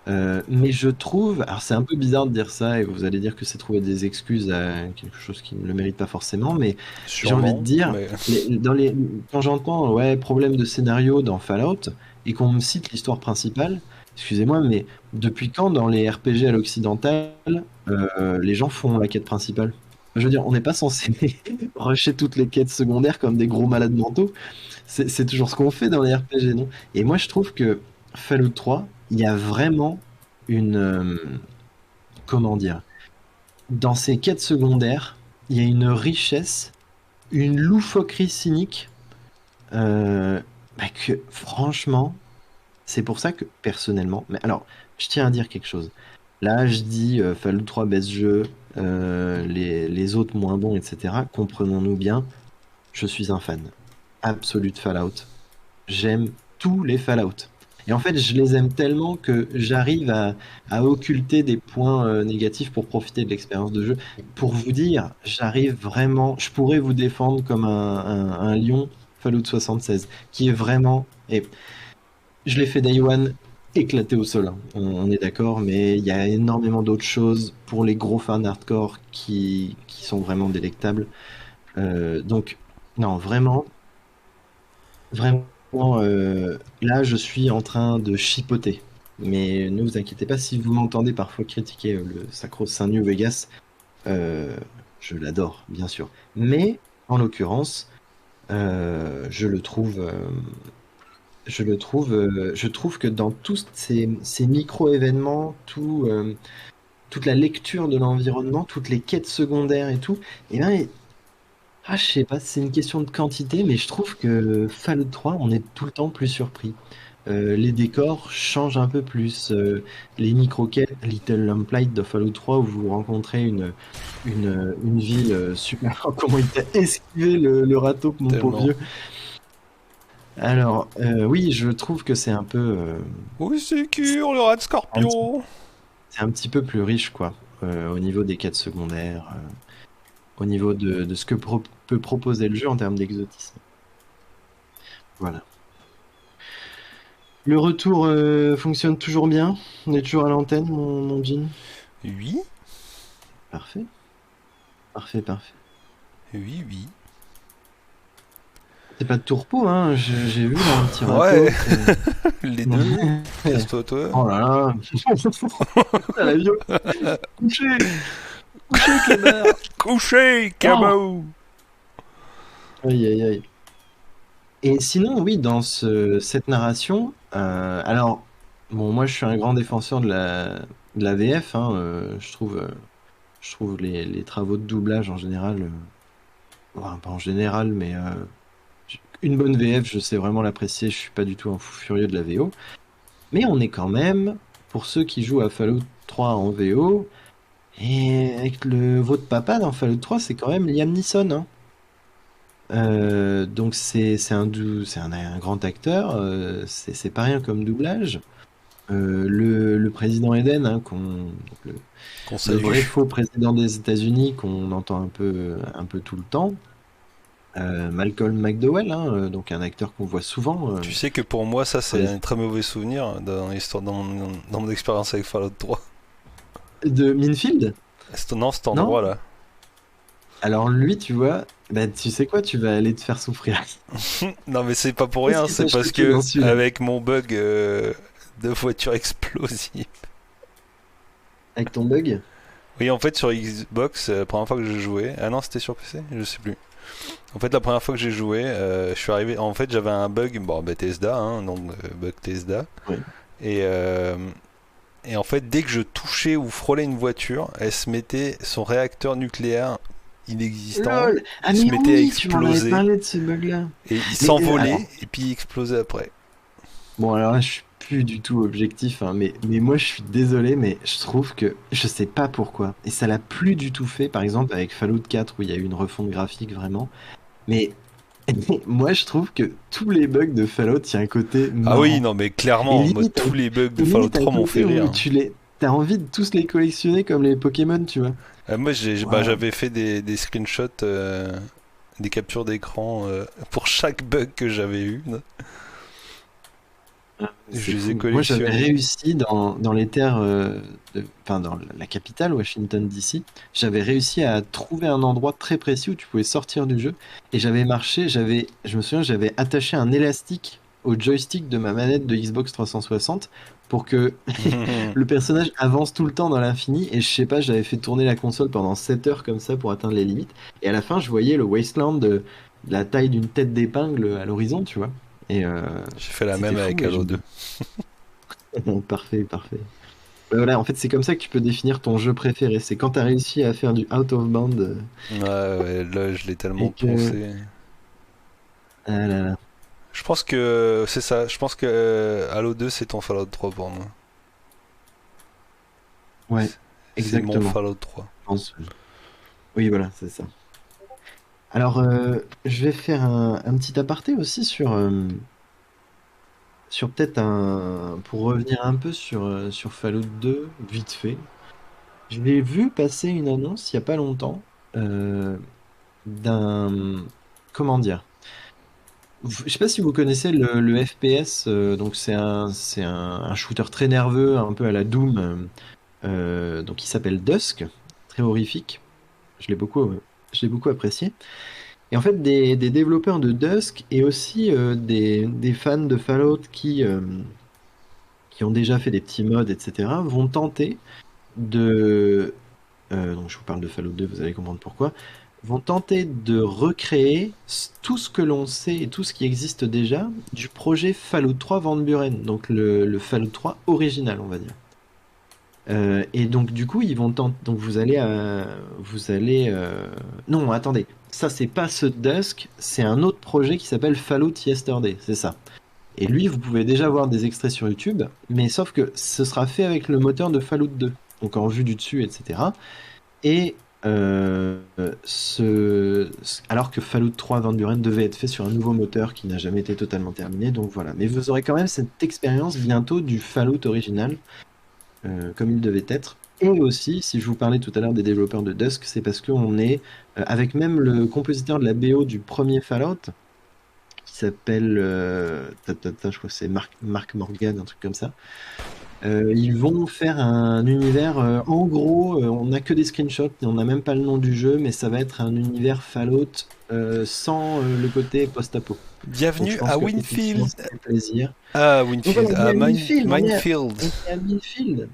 Mais je trouve, alors c'est un peu bizarre de dire ça, et vous allez dire que c'est trouver des excuses à quelque chose qui ne le mérite pas forcément, mais j'ai envie de Sûrement, dire, mais quand j'entends ouais, problème de scénario dans Fallout, et qu'on me cite l'histoire principale, excusez-moi, mais depuis quand dans les RPG à l'occidental, les gens font la quête principale? Je veux dire, on n'est pas censé rusher toutes les quêtes secondaires comme des gros malades mentaux. C'est toujours ce qu'on fait dans les RPG, non? Et moi, je trouve que Fallout 3, il y a vraiment une... comment dire? Dans ces quêtes secondaires, il y a une richesse, une loufoquerie cynique, que franchement, c'est pour ça que personnellement... Mais alors, je tiens à dire quelque chose. Là, je dis Fallout 3 baisse jeu, les autres moins bons, etc. Comprenons-nous bien, je suis un fan absolu de Fallout. J'aime tous les Fallout. Et en fait, je les aime tellement que j'arrive à occulter des points négatifs pour profiter de l'expérience de jeu. Pour vous dire, j'arrive vraiment, je pourrais vous défendre comme un lion Fallout 76, qui est vraiment, et je l'ai fait Day One éclaté au sol, hein. On est d'accord, mais il y a énormément d'autres choses pour les gros fans hardcore qui sont vraiment délectables. Donc, non, vraiment, vraiment, là, je suis en train de chipoter. Mais ne vous inquiétez pas, si vous m'entendez parfois critiquer le sacro-saint New Vegas, euh, je l'adore, bien sûr. Mais, en l'occurrence, je le trouve, je trouve que dans tous ces micro-événements, toute la lecture de l'environnement, toutes les quêtes secondaires et tout, et ben, je sais pas, c'est une question de quantité, mais je trouve que Fallout 3, on est tout le temps plus surpris. Les décors changent un peu plus. Les micro-quêtes, Little Lamplight de Fallout 3, où vous rencontrez une ville super. Comment il t'a esquivé le râteau, mon pauvre tellement. vieux. Alors, oui, je trouve que c'est un peu. Oui, c'est cure, le rat de Un petit- scorpion. c'est un petit peu plus riche, quoi, au niveau des quêtes secondaires, au niveau de ce que peut proposer le jeu en termes d'exotisme. Voilà. Le retour fonctionne toujours bien? On est toujours à l'antenne, mon Jean? Oui, Parfait, parfait, parfait. oui, oui. C'est pas de tourpeau, hein? J'ai vu là un petit Ouais, râteau. les deux. Casse-toi, toi. Oh là là! À la viole. Couché! Couché, clébard! Couché, cabot. Aïe, aïe, aïe. Et sinon, oui, dans cette narration, alors, bon, moi je suis un grand défenseur de la VF, hein, je trouve les travaux de doublage en général, enfin, pas en général, mais une bonne VF, je sais vraiment l'apprécier, je suis pas du tout un fou furieux de la VO. Mais on est quand même, pour ceux qui jouent à Fallout 3 en VO, et avec votre papa dans Fallout 3, c'est quand même Liam Neeson, hein. Donc c'est un grand acteur, c'est pas rien comme doublage. Le président Eden, hein, le, Qu'on le salue. vrai faux président des États-Unis qu'on entend un peu tout le temps. Malcolm McDowell, hein, donc un acteur qu'on voit souvent. Tu sais que pour moi, ça, Dans c'est les- un très mauvais souvenir dans l'histoire, dans mon expérience avec Fallout 3. De Minfield? Non, cet Non? endroit-là. Alors lui, tu vois, Bah, tu sais quoi, tu vas aller te faire souffrir. Non, mais c'est pas pour Qu'est-ce rien, qui t'a c'est parce choqué que dans celui-là? avec mon bug de voiture explosive. Avec ton bug? Oui, en fait, sur Xbox, la première fois que j'ai joué. Ah non, c'était sur PC? Je sais plus. En fait, la première fois que j'ai joué, je suis arrivé. En fait, j'avais un bug, bon, Bethesda, hein, donc bug Bethesda. Oui. Et, euh, et en fait, dès que je touchais ou frôlais une voiture, elle se mettait, son réacteur nucléaire inexistant, LOL! Ah il se mais mettait à oui, tu m'en avais exploser. parlé de ce bug-là. Et il Mais s'envolait, alors, et puis il explosait après. bon alors là je suis plus du tout objectif, hein, mais moi je suis désolé, mais je trouve que je sais pas pourquoi. Et ça l'a plus du tout fait, par exemple avec Fallout 4 où il y a eu une refonte graphique vraiment. Mais moi je trouve que tous les bugs de Fallout, il y a un côté Ah oui, marrant. non, mais Et clairement, moi, tous les bugs de et Fallout limite un 3 m'ont fait côté où rire. t'as envie de tous les collectionner comme les Pokémon, tu vois. Moi, Waouh. j'avais fait des screenshots, des captures d'écran pour chaque bug que j'avais eu. Je C'est les ai fou. Moi, j'avais collectionnés. réussi dans les terres, enfin dans la capitale, Washington DC, j'avais réussi à trouver un endroit très précis où tu pouvais sortir du jeu. Et j'avais marché, je me souviens, j'avais attaché un élastique au joystick de ma manette de Xbox 360 pour que le personnage avance tout le temps dans l'infini. Et je sais pas, j'avais fait tourner la console pendant 7 heures comme ça pour atteindre les limites. Et à la fin, je voyais le Wasteland de la taille d'une tête d'épingle à l'horizon, tu vois. Et J'ai fait la c'était même fou. avec Et je Halo me 2. Parfait, parfait. Voilà, en fait, c'est comme ça que tu peux définir ton jeu préféré. C'est quand tu as réussi à faire du out of bound Ouais, ouais, là, je l'ai tellement et que. poncé. Ah là là. Je pense que c'est ça. Je pense que Halo 2, c'est ton Fallout 3 pour moi. Ouais, C'est mon exactement. Fallout 3. Je pense. Oui, voilà, c'est ça. Alors, je vais faire un petit aparté aussi sur peut-être un. Pour revenir un peu sur Fallout 2, vite fait. Je l'ai vu passer une annonce il n'y a pas longtemps euh, d'un. Comment dire? Je sais pas si vous connaissez le FPS, donc c'est un shooter très nerveux, un peu à la Doom, donc il s'appelle Dusk, très horrifique. Je l'ai beaucoup, je l'ai beaucoup apprécié. Et en fait, des développeurs de Dusk et aussi des fans de Fallout qui ont déjà fait des petits mods, etc., vont tenter de, donc je vous parle de Fallout 2, vous allez comprendre pourquoi, vont tenter de recréer tout ce que l'on sait et tout ce qui existe déjà du projet Fallout 3 Van Buren, donc le Fallout 3 original, on va dire. Et donc du coup, ils vont tenter, donc non, attendez, ça c'est pas ce Dusk, c'est un autre projet qui s'appelle Fallout Yesterday, c'est ça. Et lui, vous pouvez déjà voir des extraits sur YouTube, mais sauf que ce sera fait avec le moteur de Fallout 2, donc en vue du dessus, etc. Et alors que Fallout 3 Van Buren devait être fait sur un nouveau moteur qui n'a jamais été totalement terminé, donc voilà. Mais vous aurez quand même cette expérience bientôt du Fallout original, comme il devait être. Et aussi, si je vous parlais tout à l'heure des développeurs de Dusk, c'est parce qu'on est avec même le compositeur de la BO du premier Fallout, qui s'appelle, je crois que c'est Mark Morgan, un truc comme ça. Ils vont faire un univers, en gros, on n'a que des screenshots, et on n'a même pas le nom du jeu, mais ça va être un univers Fallout sans le côté post-apo. Donc je Bienvenue pense à que effectivement, Winfield. ça fait plaisir. Ah, Donc voilà, Winfield. on est Ah, à Winfield, Minefield. on est à Winfield.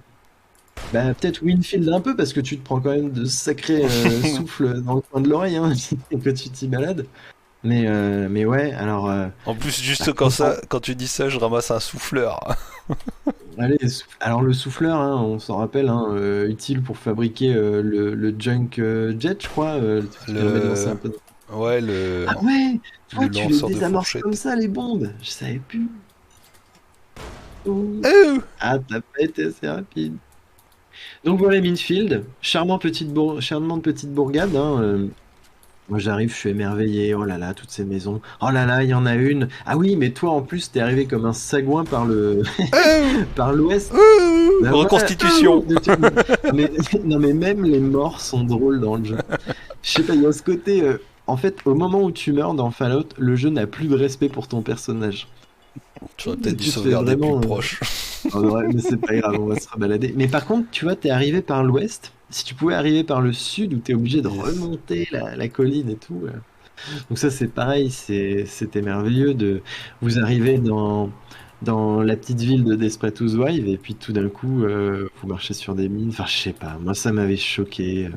Bah, peut-être Winfield un peu, parce que tu te prends quand même de sacrés souffles dans le coin de l'oreille hein, et que tu t'y balades. Mais ouais, alors, En plus, bah, juste comprends. quand tu dis ça, je ramasse un souffleur. Allez, alors le souffleur, hein, on s'en rappelle, hein, utile pour fabriquer le junk jet, je crois, le truc qui permet de lancer Le, un peu. ouais, Ah ouais, le toi tu les lanceur de désamorces comme fourchette. ça les bombes, je savais plus. Ouh. Oh Ah, t'as pas été assez rapide. Donc voilà Minfield, charmante petite bourgade. Hein, moi j'arrive, je suis émerveillé. Oh là là, toutes ces maisons. Oh là là, il y en a une. Ah oui, mais toi en plus t'es arrivé comme un sagouin par le Oh par l'ouest. Oh Bah voilà. Reconstitution. Mais, non mais même les morts sont drôles dans le jeu. Je sais pas, il y a ce côté. En fait, au moment où tu meurs dans Fallout, le jeu n'a plus de respect pour ton personnage. Tu aurais peut-être dû Tu te fais sauvegarder plus vraiment. proche. En vrai, mais c'est pas grave, on va se rebalader. Mais par contre, tu vois, t'es arrivé par l'ouest. Si tu pouvais arriver par le sud où t'es obligé de Yes. remonter la colline et tout. Donc ça c'est pareil, c'était merveilleux de vous arrivez dans la petite ville de Desperate Housewives et puis tout d'un coup vous marchez sur des mines. Enfin je sais pas, moi ça m'avait choqué.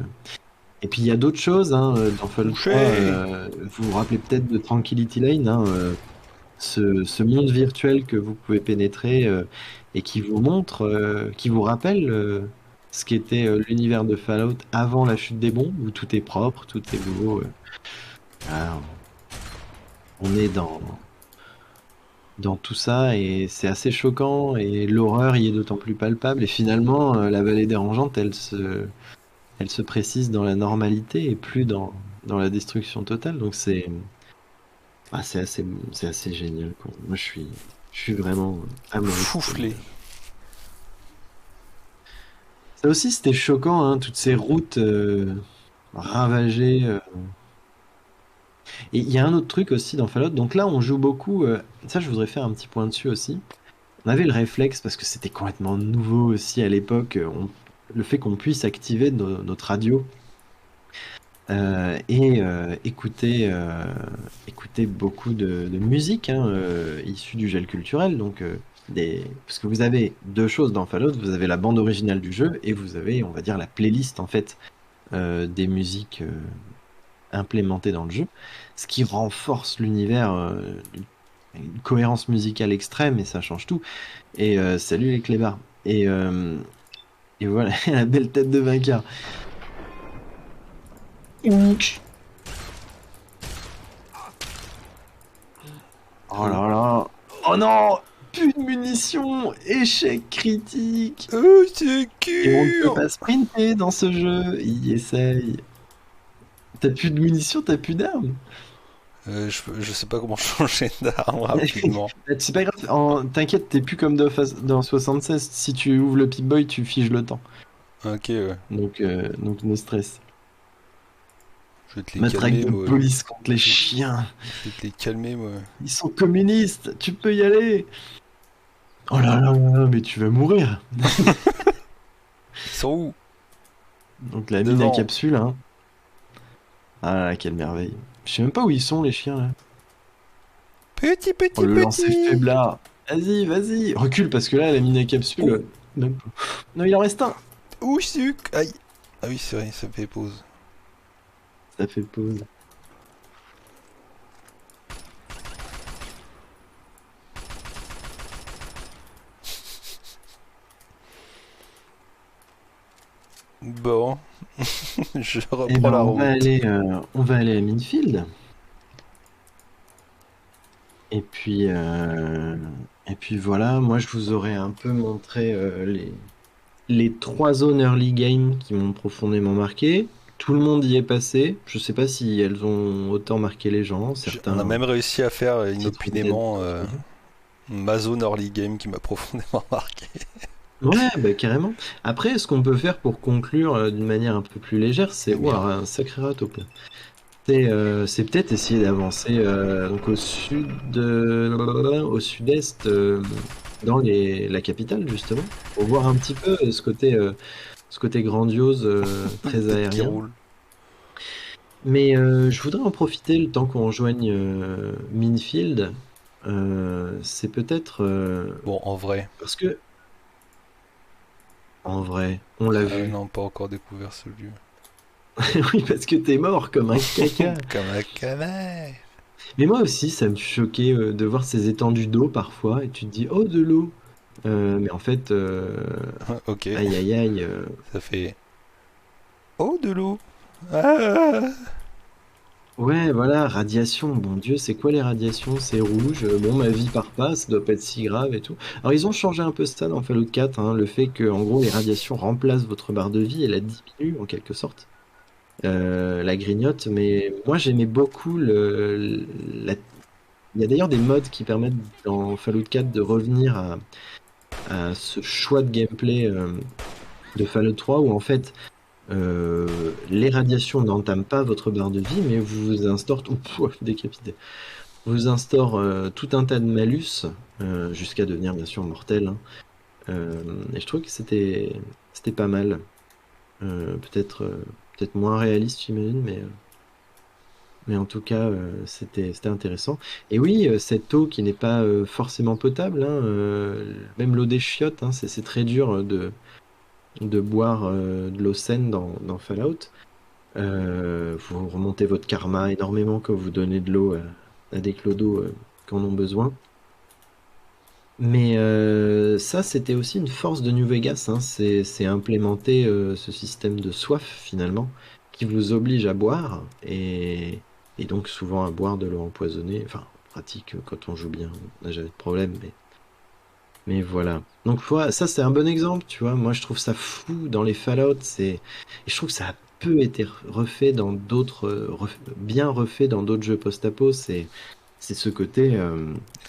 Et puis il y a d'autres choses hein, dans Fallout 3. Touché! Vous vous rappelez peut-être de Tranquility Lane, hein, ce monde virtuel que vous pouvez pénétrer et qui vous montre, qui vous rappelle ce qu'était l'univers de Fallout avant la chute des bombes, où tout est propre, tout est beau. Voilà, on est dans tout ça et c'est assez choquant et l'horreur y est d'autant plus palpable. Et finalement, la vallée dérangeante, elle se précise dans la normalité et plus dans la destruction totale. Donc c'est assez génial, quoi. Moi, je suis vraiment amoureux de cet Fouflé. univers. Ça aussi, c'était choquant, hein, toutes ces routes ravagées. Et il y a un autre truc aussi dans Fallout. Donc là, on joue beaucoup. Ça, je voudrais faire un petit point dessus aussi. On avait le réflexe, parce que c'était complètement nouveau aussi à l'époque, le fait qu'on puisse activer notre radio et écouter beaucoup de musique hein, issue du gel culturel. Donc, parce que vous avez deux choses dans Fallout, vous avez la bande originale du jeu et vous avez, on va dire, la playlist en fait des musiques implémentées dans le jeu, ce qui renforce l'univers, une cohérence musicale extrême et ça change tout. Et salut les clébards. Et voilà, la belle tête de vainqueur. Oh là là. Oh non! Plus de munitions! Échec critique! Oh, c'est Et on ne peut cure! pas sprinter dans ce jeu. Il essaye. T'as plus de munitions, t'as plus d'armes. Je sais pas comment changer d'arme rapidement. C'est pas grave. T'inquiète, t'es plus comme dans 76. Si tu ouvres le Pip-Boy, tu figes le temps. Ok, ouais. Donc no stress. Je vais te les Matraque calmer, de moi. police contre les chiens. Je vais te les calmer, moi. Ils sont communistes. Tu peux y aller. Oh là là là là, mais tu vas mourir. Ils sont où? Donc la mine à Devant. capsule, hein. Ah là là, quelle merveille. Je sais même pas où ils sont les chiens là. Petit, Oh petit, le lancer petit! faiblard. Vas-y, vas-y. Recule parce que là, la mine à capsule. Oh, Non, non, il en reste un. oh, suc! Aïe! Ah oui, c'est vrai, ça fait pause. Ça fait pause. Bon, je Eh reprends ben, la route. on va aller à Minfield. Et puis, voilà, moi je vous aurais un peu montré les trois zones early game qui m'ont profondément marqué. Tout le monde y est passé. Je sais pas si elles ont autant marqué les gens. On a Certains même réussi à faire titres peut-être. inopinément ma zone early game qui m'a profondément marqué. Ouais, bah carrément. Après, ce qu'on peut faire pour conclure d'une manière un peu plus légère, c'est Eh bien, ouah, un sacré râteau. C'est peut-être essayer d'avancer donc au sud-est, dans la capitale justement, pour voir un petit peu ce côté grandiose, une très tête qui aérien. roule. Mais je voudrais en profiter le temps qu'on rejoigne Minfield. C'est peut-être Bon, en vrai. parce que en vrai, on l'a vu. Non, pas encore découvert ce lieu. Oui, parce que t'es mort comme un caca. Comme un canard. Mais moi aussi, ça me choquait de voir ces étendues d'eau parfois, et tu te dis, oh, de l'eau. Mais en fait, Ok, aïe aïe aïe. ça fait. Oh, de l'eau! Ah! Ouais, voilà, radiation. Bon Dieu, c'est quoi les radiations? C'est rouge. Bon, ma vie part pas, ça doit pas être si grave et tout. Alors, ils ont changé un peu ça dans Fallout 4, hein, le fait que, en gros, les radiations remplacent votre barre de vie et la diminuent en quelque sorte. La grignote, mais moi j'aimais beaucoup il y a d'ailleurs des mods qui permettent dans Fallout 4 de revenir à ce choix de gameplay de Fallout 3 où en fait les radiations n'entament pas votre barre de vie mais vous instaurent décapité. Vous instaure tout un tas de malus jusqu'à devenir bien sûr mortel, hein. Et je trouve que c'était pas mal. Peut-être moins réaliste j'imagine mais Mais en tout cas, c'était intéressant. Et oui, cette eau qui n'est pas forcément potable, hein, même l'eau des chiottes, hein, c'est très dur de boire de l'eau saine dans Fallout. Vous remontez votre karma énormément quand vous donnez de l'eau à des clodos qui en ont besoin. Mais ça, c'était aussi une force de New Vegas, hein, c'est implémenter ce système de soif finalement, qui vous oblige à boire, et donc souvent à boire de l'eau empoisonnée. Enfin, en pratique, quand on joue bien, on n'a jamais de problème, mais voilà. Donc voilà, ça c'est un bon exemple, tu vois. Moi je trouve ça fou dans les Fallout, et je trouve que ça a peu été refait dans d'autres, bien refait dans d'autres jeux post-apo. C'est ce côté,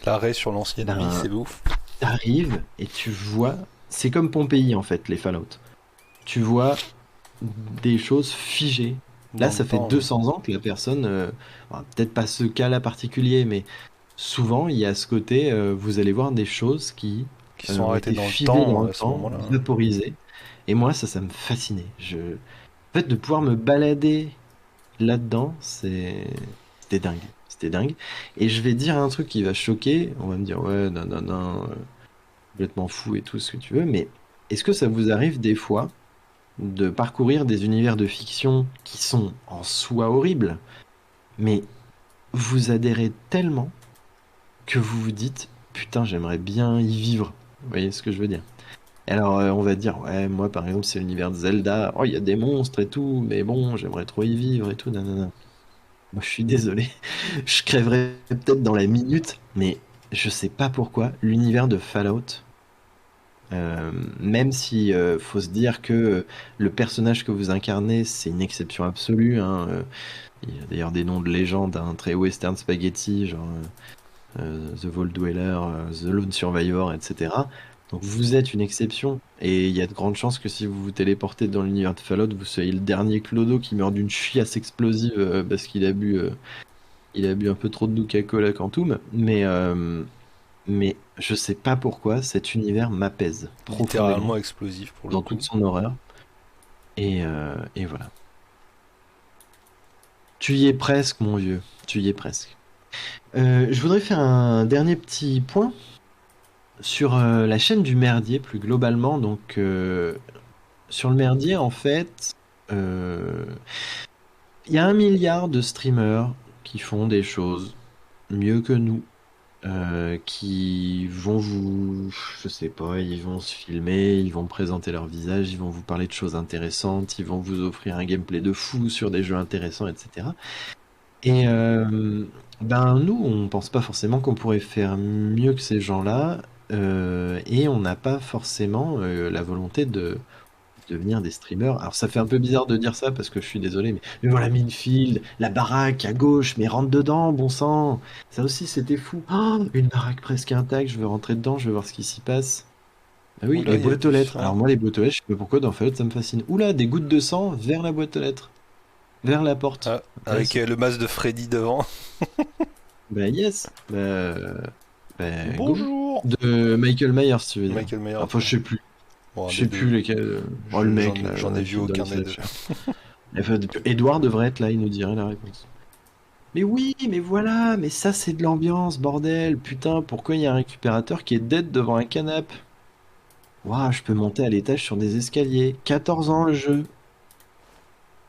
L'arrêt sur l'ancienne vie, ben, c'est ouf. t'arrives et tu vois, c'est comme Pompéi en fait, les Fallout. Tu vois des choses figées. Là, Dans le ça fait temps, ouais. 200 ans que la personne, bon, peut-être pas ce cas-là particulier, mais souvent il y a ce côté, vous allez voir des choses qui Qui sont ont arrêtés été dans le figées dans temps le à ce temps, moment-là. vaporisées. Et moi, ça me fascinait. En fait, de pouvoir me balader là-dedans, c'était dingue. C'était dingue. Et je vais dire un truc qui va choquer. On va me dire, ouais, non, non, non, complètement fou et tout ce que tu veux, mais est-ce que ça vous arrive des fois de parcourir des univers de fiction qui sont en soi horribles, mais vous adhérez tellement que vous vous dites, putain, j'aimerais bien y vivre. Vous voyez ce que je veux dire? Alors, on va dire, ouais, moi par exemple, c'est l'univers de Zelda, oh, il y a des monstres et tout, mais bon, j'aimerais trop y vivre et tout, nanana. Moi, je suis désolé, je crèverais peut-être dans la minute, mais je sais pas pourquoi, l'univers de Fallout, même si faut se dire que le personnage que vous incarnez, c'est une exception absolue, hein, il y a d'ailleurs des noms de légende, hein, très western spaghetti, genre The Vault Dweller, The Lone Survivor, etc. Donc vous êtes une exception, et il y a de grandes chances que si vous vous téléportez dans l'univers de Fallout, vous soyez le dernier clodo qui meurt d'une chiasse explosive parce il a bu un peu trop de Nuka-Cola Quantum, mais je sais pas pourquoi cet univers m'apaise profondément Littéralement explosif pour le dans coup. toute son horreur. Et voilà. Tu y es presque, mon vieux. Tu y es presque. Je voudrais faire un dernier petit point sur la chaîne du merdier, plus globalement. Donc, sur le merdier, en fait, euh, il y a 1 milliard de streamers qui font des choses mieux que nous. Qui vont je sais pas, ils vont se filmer, ils vont présenter leur visage, ils vont vous parler de choses intéressantes, ils vont vous offrir un gameplay de fou sur des jeux intéressants, etc. Et ben nous, on pense pas forcément qu'on pourrait faire mieux que ces gens-là, et on n'a pas forcément la volonté de devenir des streamers. Alors ça fait un peu bizarre de dire ça parce que je suis désolé, mais voilà Minfield, la baraque à gauche, mais rentre dedans, bon sang. Ça aussi c'était fou. Oh, une baraque presque intacte, je veux rentrer dedans, je veux voir ce qui s'y passe. Ah oui, Oula, les il y a boîtes aux du lettres. sang. Alors moi les boîtes aux lettres, je sais pas pourquoi dans Fallout ça me fascine. Oula, des gouttes de sang vers la boîte aux lettres, vers la porte. Ah, Ouais, avec le masque de Freddy devant. bah yes, go. Bonjour. De Michael Myers, tu veux dire. Michael Myers, Enfin, ouais. je Bon, un sais des plus deux. lesquels. Oh, le mec là, J'en ai vu qui donne aucun les des deux. slashers. Enfin, Edouard devrait être là, il nous dirait la réponse. Mais oui, mais voilà, mais ça c'est de l'ambiance, bordel. Putain, pourquoi il y a un récupérateur qui est dead devant un canapé? Waouh, je peux monter à l'étage sur des escaliers. 14 ans le jeu.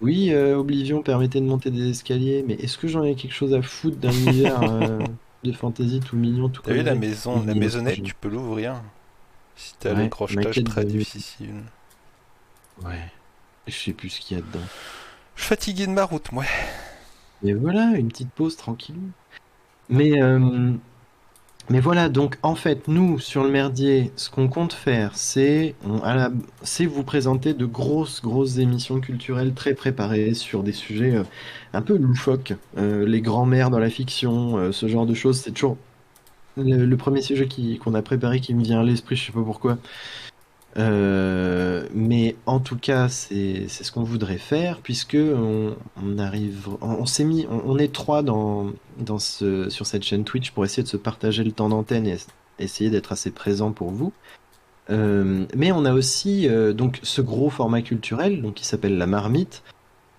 Oui, Oblivion permettait de monter des escaliers, mais est-ce que j'en ai quelque chose à foutre d'un univers de fantasy tout mignon, tout T'as vu la coloré? maison, la Oui, maisonnette, nostalgie. tu peux l'ouvrir si t'as le Ouais, ma crochetage quête très de nuit. difficile. Ouais, je sais plus ce qu'il y a dedans. Je suis fatigué de ma route, moi. Mais voilà, une petite pause tranquille. Mais, euh, mais voilà, donc en fait, nous, sur le merdier, ce qu'on compte faire, c'est vous présenter de grosses, grosses émissions culturelles très préparées sur des sujets un peu loufoques. Les grands-mères dans la fiction, ce genre de choses, c'est toujours le premier sujet qu'on a préparé qui me vient à l'esprit, je sais pas pourquoi. Mais en tout cas, c'est ce qu'on voudrait faire puisque on arrive, on s'est mis, on est trois sur cette chaîne Twitch pour essayer de se partager le temps d'antenne et essayer d'être assez présent pour vous. Mais on a aussi donc ce gros format culturel donc qui s'appelle la marmite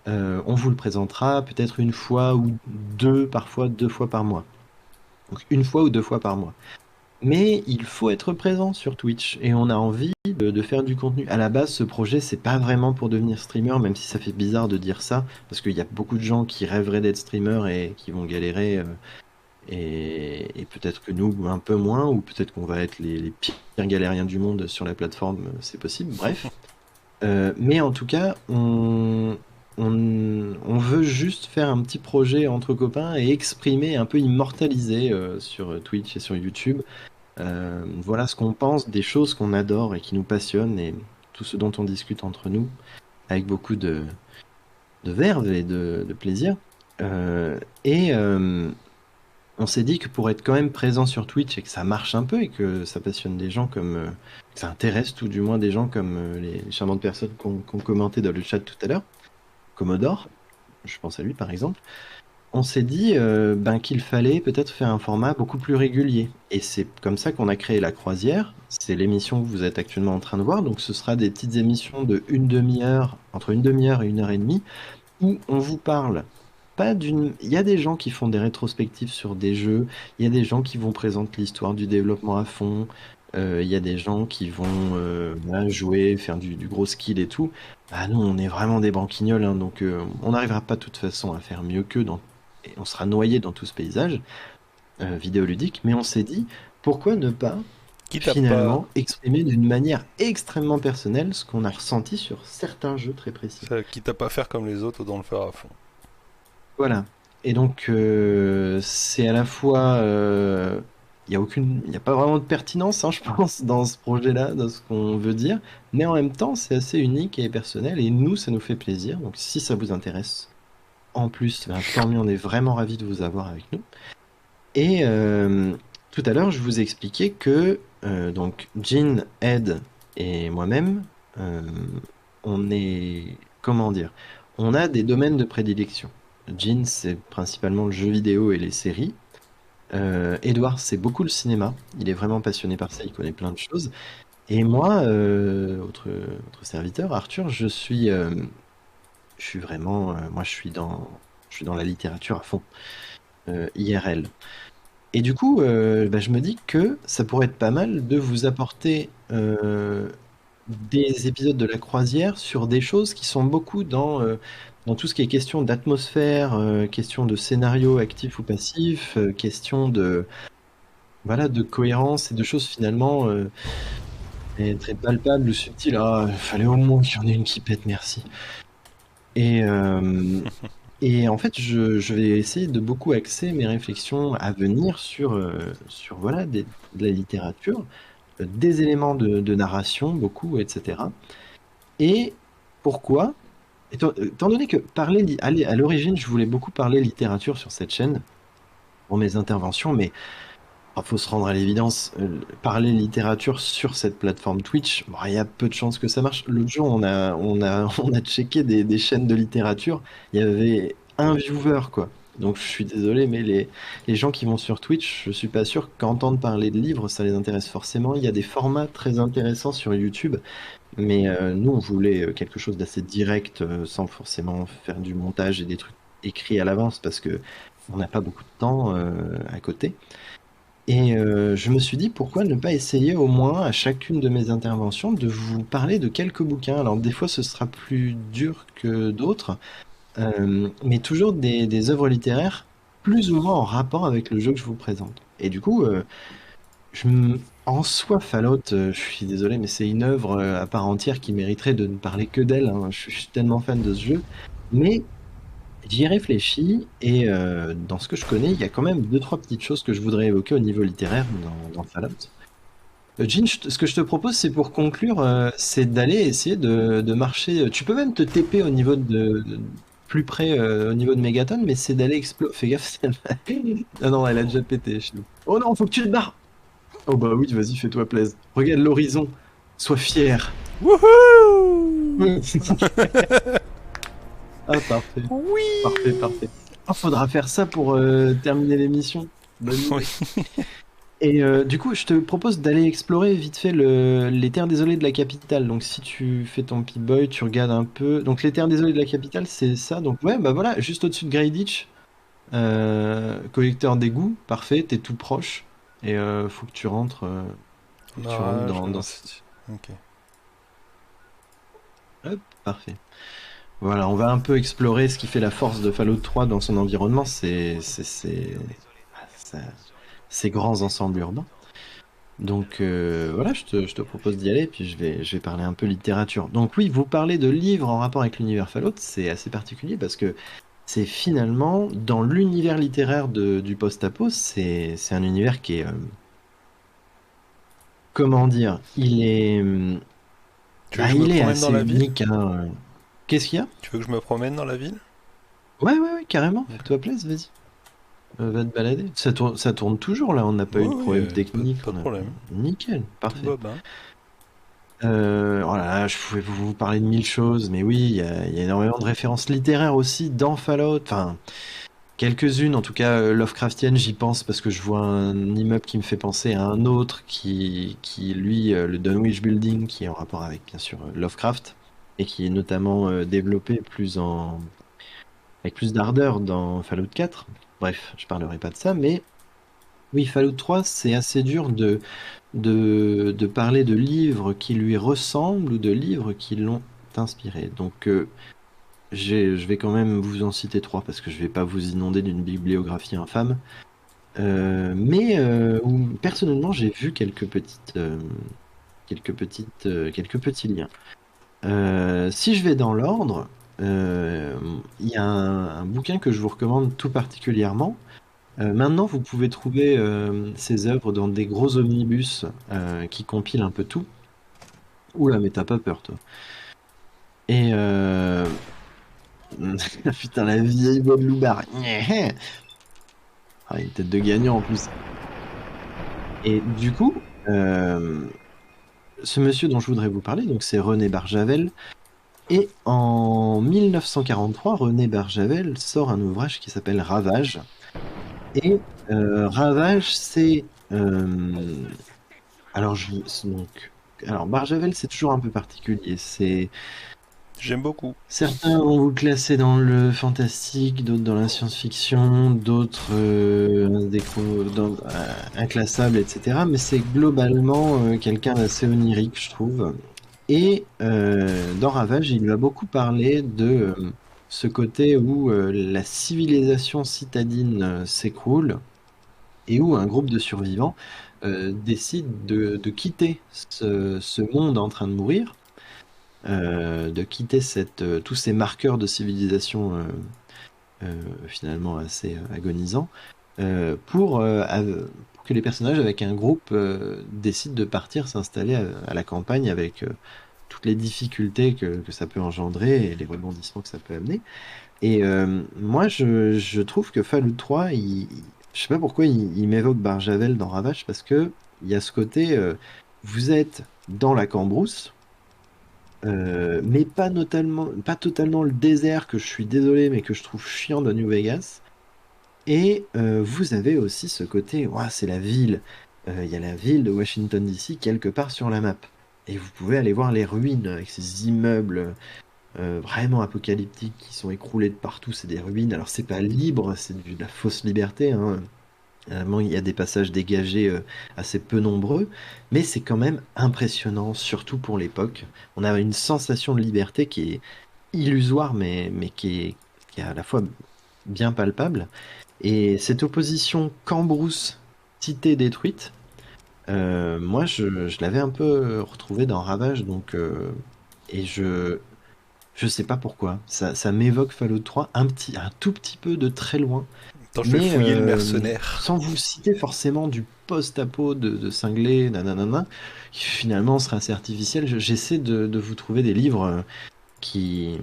on vous le présentera peut-être une fois ou deux, parfois 2 fois par mois. Donc une fois ou 2 fois par mois. Mais il faut être présent sur Twitch et on a envie de faire du contenu. À la base, ce projet, c'est pas vraiment pour devenir streamer, même si ça fait bizarre de dire ça, parce qu'il y a beaucoup de gens qui rêveraient d'être streamer et qui vont galérer, et peut-être que nous, un peu moins, ou peut-être qu'on va être les pires galériens du monde sur la plateforme, c'est possible, bref. Mais en tout cas, on veut juste faire un petit projet entre copains et exprimer, un peu immortaliser sur Twitch et sur YouTube. Voilà ce qu'on pense des choses qu'on adore et qui nous passionnent et tout ce dont on discute entre nous avec beaucoup de verve et de plaisir. Et on s'est dit que pour être quand même présent sur Twitch et que ça marche un peu et que ça passionne des gens comme... que ça intéresse tout du moins des gens comme les charmantes personnes qu'on commenté dans le chat tout à l'heure, Commodore, je pense à lui par exemple, on s'est dit qu'il fallait peut-être faire un format beaucoup plus régulier. Et c'est comme ça qu'on a créé La Croisière. C'est l'émission que vous êtes actuellement en train de voir. Donc ce sera des petites émissions de une demi-heure, entre une demi-heure et 1 heure et demie, où on vous parle pas d'une... Il y a des gens qui font des rétrospectives sur des jeux, il y a des gens qui vont présenter l'histoire du développement à fond, il y a des gens qui vont voilà, jouer, faire du gros skill et tout. Bah nous, on est vraiment des branquignoles, hein, donc on n'arrivera pas de toute façon à faire mieux qu'eux et on sera noyé dans tout ce paysage vidéoludique, mais on s'est dit, pourquoi ne pas Quitte à pas, finalement exprimer d'une manière extrêmement personnelle ce qu'on a ressenti sur certains jeux très précis. quitte à pas faire comme les autres, autant le faire à fond. Voilà. Et donc, c'est à la fois... il y a pas vraiment de pertinence, hein, je pense, dans ce projet-là, dans ce qu'on veut dire, mais en même temps, c'est assez unique et personnel, et nous, ça nous fait plaisir. Donc, si ça vous intéresse, en plus, tant mieux, on est vraiment ravis de vous avoir avec nous. Et tout à l'heure, je vous ai expliqué que donc Jean, Ed et moi-même, on est, comment dire, on a des domaines de prédilection. Jean, c'est principalement le jeu vidéo et les séries. Edouard, c'est beaucoup le cinéma. Il est vraiment passionné par ça, il connaît plein de choses. Et moi, autre serviteur, Arthur, je suis vraiment, moi, je suis dans la littérature à fond, IRL. Et du coup, je me dis que ça pourrait être pas mal de vous apporter des épisodes de La Croisière sur des choses qui sont beaucoup dans tout ce qui est question d'atmosphère, question de scénario actif ou passif, question voilà, de cohérence et de choses finalement très palpables ou subtiles. Ah, il fallait au moins qu'il y en ait une qui pète, merci. Et, et en fait, je vais essayer de beaucoup axer mes réflexions à venir sur voilà, de la littérature, des éléments de narration, beaucoup, etc. Et pourquoi? Étant donné que à l'origine, je voulais beaucoup parler littérature sur cette chaîne pour mes interventions, mais il faut se rendre à l'évidence, parler littérature sur cette plateforme Twitch, bon, il y a peu de chances que ça marche. L'autre jour, on a checké des chaînes de littérature, il y avait un viewer, quoi. Donc je suis désolé, mais les gens qui vont sur Twitch, je suis pas sûr qu'entendre parler de livres, ça les intéresse forcément. Il y a des formats très intéressants sur YouTube, mais nous, on voulait quelque chose d'assez direct, sans forcément faire du montage et des trucs écrits à l'avance, parce que on n'a pas beaucoup de temps à côté. Et je me suis dit, pourquoi ne pas essayer au moins à chacune de mes interventions de vous parler de quelques bouquins. Alors des fois, ce sera plus dur que d'autres, mais toujours des œuvres littéraires plus ou moins en rapport avec le jeu que je vous présente. Et du coup, en soi, Fallout, je suis désolé, mais c'est une œuvre à part entière qui mériterait de ne parler que d'elle, hein. Je suis tellement fan de ce jeu. Mais j'y réfléchis et dans ce que je connais, il y a quand même 2-3 petites choses que je voudrais évoquer au niveau littéraire dans Fallout. Jean, ce que je te propose, c'est pour conclure, c'est d'aller essayer de marcher. Tu peux même te TP au niveau plus près au niveau de Megaton, mais c'est d'aller explorer. Fais gaffe, ah non, elle a déjà pété chez nous. Oh non, faut que tu te barres. Oh bah oui, vas-y, fais-toi plaisir. Regarde l'horizon, sois fier. Wouhou! Ah parfait. Oui! Parfait. Oh, faudra faire ça pour terminer l'émission. Bonne idée. Oui. Et du coup, je te propose d'aller explorer vite fait les terres désolées de la capitale. Donc, si tu fais ton Pip-Boy, tu regardes un peu. Donc, les terres désolées de la capitale, c'est ça. Donc, ouais, bah voilà, juste au-dessus de Greyditch, collecteur d'égout, parfait, t'es tout proche. Et faut que tu rentres Orage, dans ok. Hop, parfait. Voilà, on va un peu explorer ce qui fait la force de Fallout 3 dans son environnement, ça- ces grands ensembles urbains. Donc voilà, je te propose d'y aller, puis je vais parler un peu littérature. Donc oui, vous parlez de livres en rapport avec l'univers Fallout, c'est assez particulier parce que c'est finalement, dans l'univers littéraire du post-apo, c'est un univers qui est, comment dire, Tu veux que je me il est promène dans assez la ville? unique, hein. Qu'est-ce qu'il y a? Tu veux que je me promène dans la ville? Ouais, ouais, ouais, carrément, Ok. fais-toi plaisir, vas-y. Va te balader. Ça tourne toujours là, on n'a pas eu Oui, de oui, problème technique. pas de problème. Nickel, Tout parfait. va bien. Oh là là, je pouvais vous parler de mille choses, mais oui, il y a énormément de références littéraires aussi dans Fallout. Enfin, quelques-unes, en tout cas Lovecraftiennes, j'y pense parce que je vois un immeuble qui me fait penser à un autre qui lui, le Dunwich Building, qui est en rapport avec bien sûr Lovecraft et qui est notamment développé avec plus d'ardeur dans Fallout 4. Bref, je parlerai pas de ça, mais oui, Fallout 3, c'est assez dur de parler de livres qui lui ressemblent ou de livres qui l'ont inspiré. Donc, je vais quand même vous en citer trois parce que je vais pas vous inonder d'une bibliographie infâme. Personnellement, j'ai vu quelques petits liens. Si je vais dans l'ordre, il y a un bouquin que je vous recommande tout particulièrement. Maintenant, vous pouvez trouver ces œuvres dans des gros omnibus qui compilent un peu tout. Oula, mais t'as pas peur, toi. Et putain, la vieille voix de Loubar. Ah, une tête de gagnant en plus. Et du coup, ce monsieur dont je voudrais vous parler, donc c'est René Barjavel. Et en 1943, René Barjavel sort un ouvrage qui s'appelle Ravage. Et Ravage, c'est alors alors Barjavel, c'est toujours un peu particulier. J'aime beaucoup. Certains vont vous le classer dans le fantastique, d'autres dans la science-fiction, d'autres inclassables, etc. Mais c'est globalement quelqu'un d'assez onirique, je trouve. Et dans Ravage, il va beaucoup parler de ce côté où la civilisation citadine s'écroule et où un groupe de survivants décide de quitter ce monde en train de mourir, de quitter tous ces marqueurs de civilisation finalement assez agonisants, pour que les personnages avec un groupe décident de partir s'installer à la campagne avec toutes les difficultés que ça peut engendrer et les rebondissements que ça peut amener. Et moi, je trouve que Fallout 3, je sais pas pourquoi il m'évoque Barjavel dans Ravage, parce que il y a ce côté, vous êtes dans la cambrousse, mais pas totalement le désert que je suis désolé, mais que je trouve chiant de New Vegas. Et vous avez aussi ce côté, ouah, c'est la ville. Il y a la ville de Washington DC quelque part sur la map. Et vous pouvez aller voir les ruines avec ces immeubles vraiment apocalyptiques qui sont écroulés de partout. C'est des ruines. Alors c'est pas libre, c'est de la fausse liberté, hein. Vraiment, il y a des passages dégagés assez peu nombreux, mais c'est quand même impressionnant, surtout pour l'époque. On a une sensation de liberté qui est illusoire, mais qui est à la fois bien palpable. Et cette opposition Cambrousse, cité détruite, moi je l'avais un peu retrouvé dans Ravage, et je sais pas pourquoi. Ça m'évoque Fallout 3 un tout petit peu de très loin. Attends, je vais Mais fouiller le mercenaire. sans vous citer forcément du post-apo de cinglé, nanana, qui finalement sera assez artificiel, j'essaie de vous trouver des livres qui,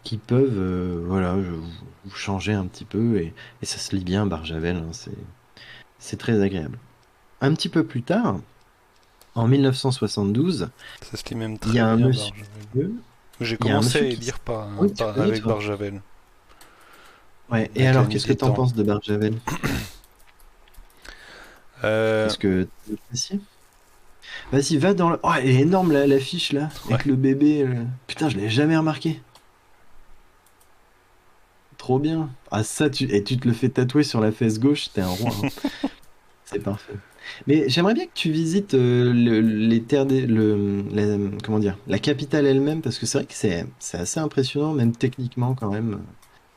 qui peuvent voilà, vous changer un petit peu, et ça se lit bien, Barjavel, hein, c'est très agréable. Un petit peu plus tard, en 1972, Ça se lit même il y très a un bien, monsieur, Barjavel. J'ai il y a un commencé à monsieur y qui... lire Oui, tu connais, avec toi. Barjavel, Ouais, et avec la alors, nuit qu'est-ce que des t'en temps. penses de Barjavel? Parce que tu apprécies. Vas-y, va dans le... Oh, elle est énorme l'affiche là, avec le bébé. Putain, je l'ai jamais remarqué. Trop bien. Ah ça, et tu te le fais tatouer sur la fesse gauche, t'es un roi. Hein. C'est parfait. Mais j'aimerais bien que tu visites les terres comment dire, la capitale elle-même, parce que c'est vrai que c'est assez impressionnant, même techniquement quand même.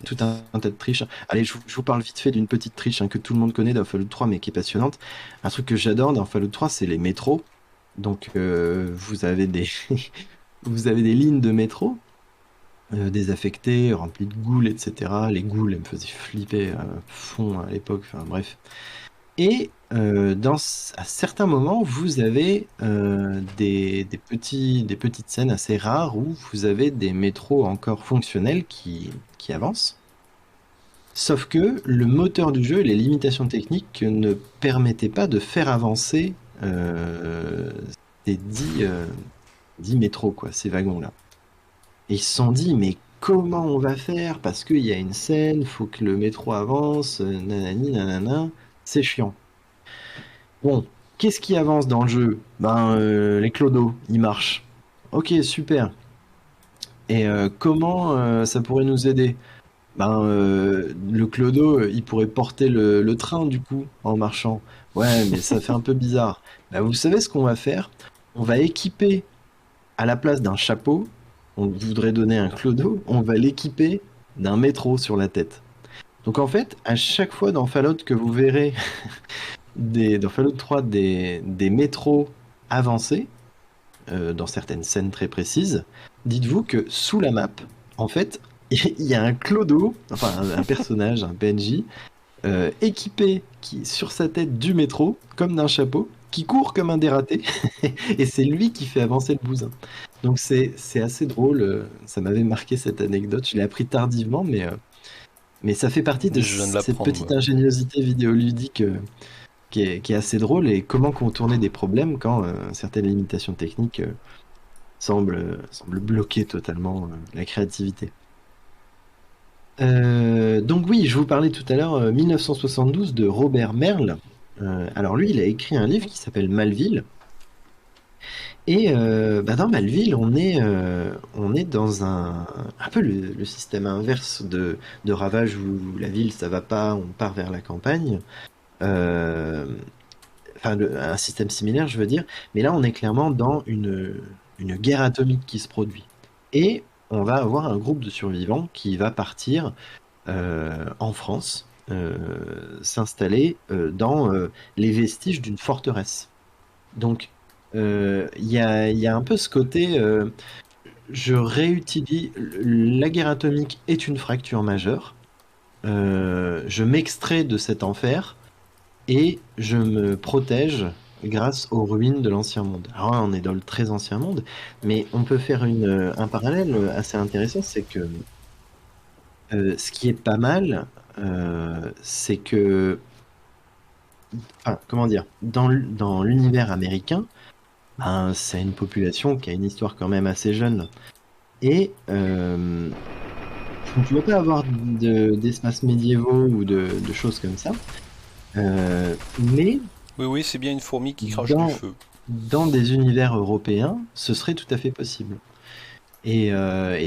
Tout un tas de triches. Allez, je vous parle vite fait d'une petite triche que tout le monde connaît dans Fallout 3, mais qui est passionnante. Un truc que j'adore dans Fallout 3, c'est les métros. Donc, vous avez des, vous avez des lignes de métro désaffectées, remplies de ghouls, etc. Les ghouls, elles me faisaient flipper à fond à l'époque. Enfin, bref. Et à certains moments, vous avez des petites scènes assez rares où vous avez des métros encore fonctionnels qui avancent. Sauf que le moteur du jeu et les limitations techniques ne permettaient pas de faire avancer ces 10 métros, quoi, ces wagons-là. Et ils se sont dit, mais comment on va faire? Parce qu'il y a une scène, faut que le métro avance, nanani, nanana, c'est chiant. Bon, qu'est-ce qui avance dans le jeu? Ben, les clodos, ils marchent. Ok, super. Et comment ça pourrait nous aider? Ben, le clodo, il pourrait porter le train du coup en marchant. Ouais, mais ça fait un peu bizarre. Ben, vous savez ce qu'on va faire? On va équiper à la place d'un chapeau, on voudrait donner un clodo, on va l'équiper d'un métro sur la tête. Donc en fait, à chaque fois dans Fallout que vous verrez dans Fallout 3 des métros avancés, dans certaines scènes très précises, dites-vous que sous la map, en fait, il y a un clodo, enfin un personnage, un PNJ, équipé sur sa tête du métro, comme d'un chapeau, qui court comme un dératé, et c'est lui qui fait avancer le bousin. Donc c'est assez drôle, ça m'avait marqué cette anecdote, je l'ai appris tardivement, mais ça fait partie de Je viens de cette l'apprendre, petite moi. ingéniosité vidéoludique qui est assez drôle, et comment contourner des problèmes quand certaines limitations techniques semblent bloquer totalement la créativité. Donc oui, je vous parlais tout à l'heure 1972 de Robert Merle. Alors lui, il a écrit un livre qui s'appelle Malville. Et dans Malville, on est dans un peu le système inverse de Ravage où la ville ça va pas, on part vers la campagne. Euh, enfin, un système similaire, je veux dire. Mais là, on est clairement dans une guerre atomique qui se produit. Et on va avoir un groupe de survivants qui va partir en France, s'installer dans les vestiges d'une forteresse. Donc, il y a un peu ce côté, je réutilise, la guerre atomique est une fracture majeure, je m'extrais de cet enfer et je me protège grâce aux ruines de l'ancien monde. Alors là, on est dans le très ancien monde, mais on peut faire un parallèle assez intéressant, c'est que ce qui est pas mal, c'est que, enfin, comment dire, dans l'univers américain, ben, c'est une population qui a une histoire quand même assez jeune. Et tu ne peux pas avoir d'espaces médiévaux ou de choses comme ça. Mais Oui, oui, c'est bien une fourmi qui crache du dans, feu. dans des univers européens, ce serait tout à fait possible. Et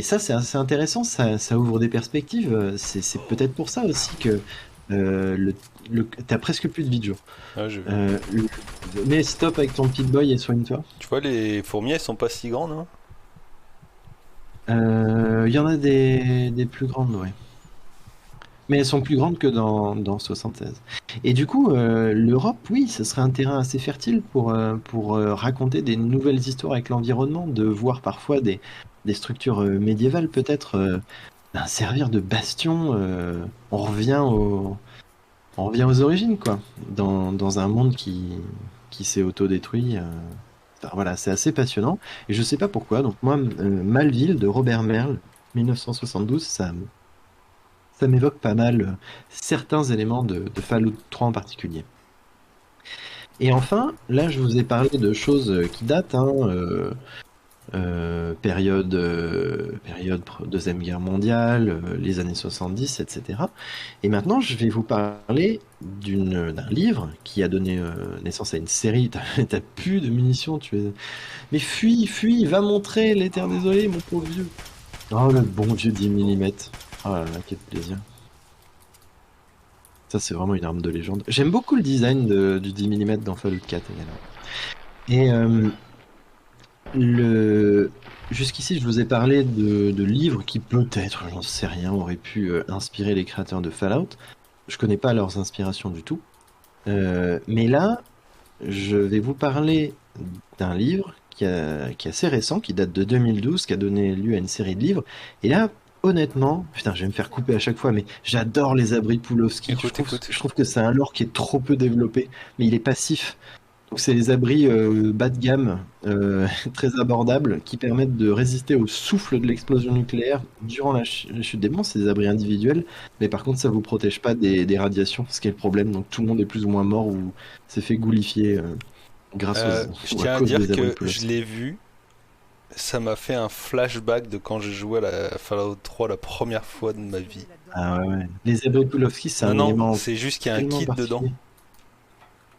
ça, c'est assez intéressant, ça ouvre des perspectives. C'est peut-être pour ça aussi que t'as presque plus de vie de jour. Ah, je... Mais stop avec ton Pip-Boy et soigne-toi. Tu vois, les fourmis, elles sont pas si grandes, hein. Il y en a des plus grandes, ouais. Mais elles sont plus grandes que dans 76. Et du coup, l'Europe, oui, ce serait un terrain assez fertile pour raconter des nouvelles histoires avec l'environnement, de voir parfois des structures médiévales peut-être servir de bastion. On revient aux origines, quoi, dans un monde qui s'est autodétruit. Enfin, voilà, c'est assez passionnant. Et je sais pas pourquoi, donc moi, Malville de Robert Merle, 1972, ça m'évoque pas mal certains éléments de Fallout 3 en particulier. Et enfin, là, je vous ai parlé de choses qui datent, hein, période Deuxième Guerre mondiale, les années 70, etc. Et maintenant, je vais vous parler d'un livre qui a donné naissance à une série. T'as plus de munitions, Mais fuis, va montrer les terres désolées, mon pauvre vieux. Oh, le bon vieux 10 mm. Oh là là, quel plaisir. Ça, c'est vraiment une arme de légende. J'aime beaucoup le design du 10 mm dans Fallout 4 également. Et le... jusqu'ici, je vous ai parlé de livres qui peut-être, j'en sais rien, auraient pu inspirer les créateurs de Fallout. Je connais pas leurs inspirations du tout. Mais là, je vais vous parler d'un livre qui est assez récent, qui date de 2012, qui a donné lieu à une série de livres. Et là, honnêtement, putain, je vais me faire couper à chaque fois, mais j'adore les abris Pulowski. Écoute. Je trouve que c'est un lore qui est trop peu développé, mais il est passif. Donc c'est les abris bas de gamme, très abordables, qui permettent de résister au souffle de l'explosion nucléaire durant la chute des monstres. C'est des abris individuels, mais par contre ça vous protège pas des radiations, ce qui est le problème. Donc tout le monde est plus ou moins mort ou s'est fait goulifier grâce Je à tiens à cause dire des abris que Pulowski. je l'ai vu. Ça m'a fait un flashback de quand j'ai joué à la Fallout 3 la première fois de ma vie. Ah ouais, ouais. Les abris Pulowski, c'est un Non, élément c'est juste qu'il y a un tellement kit dedans. particulier.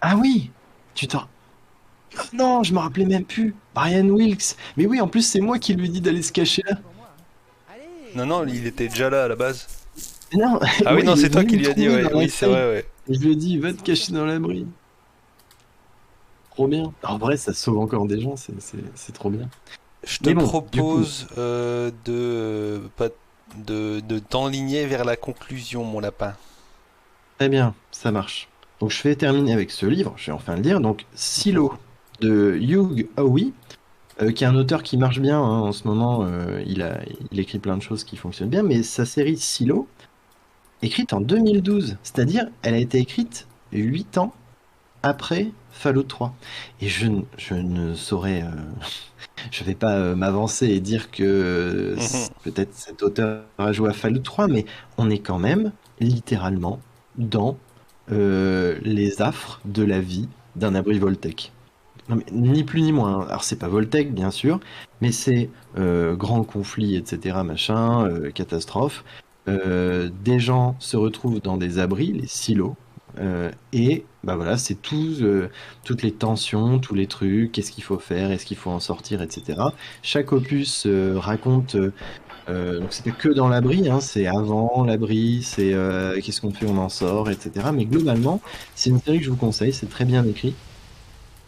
Ah oui! Tu t'en... Ah non, je me rappelais même plus. Brian Wilkes. Mais oui, en plus c'est moi qui lui dis d'aller se cacher là. Non, il était déjà là à la base. Non, Ah oui, ouais, non, il est c'est toi venu qui me lui as dit, trouver ouais. dans la Oui, c'est safe. vrai, ouais. Et je lui ai dit, va te cacher dans l'abri. Trop bien. En vrai, ça sauve encore des gens, c'est trop bien. Je te Mais bon, du coup, propose de t'enligner vers la conclusion, mon lapin. très bien, ça marche. Donc je vais terminer avec ce livre, je vais enfin le lire. Donc Silo de Hugh Howey, qui est un auteur qui marche bien hein, en ce moment. Il écrit plein de choses qui fonctionnent bien, mais sa série Silo, écrite en 2012, c'est-à-dire elle a été écrite 8 ans après Fallout 3. Et je ne saurais, je vais pas m'avancer et dire que Mhm. peut-être cet auteur a joué à Fallout 3, mais on est quand même littéralement dans les affres de la vie d'un abri Voltec. Non, mais ni plus ni moins. Alors c'est pas Voltec bien sûr, mais c'est grand conflit, etc. Machin, catastrophe. Des gens se retrouvent dans des abris, les silos, et bah voilà, c'est toutes les tensions, tous les trucs, qu'est-ce qu'il faut faire, est-ce qu'il faut en sortir, etc. Chaque opus raconte, donc c'était que dans l'abri, hein, c'est avant l'abri, c'est qu'est-ce qu'on fait, on en sort, etc. Mais globalement, c'est une série que je vous conseille, c'est très bien écrit.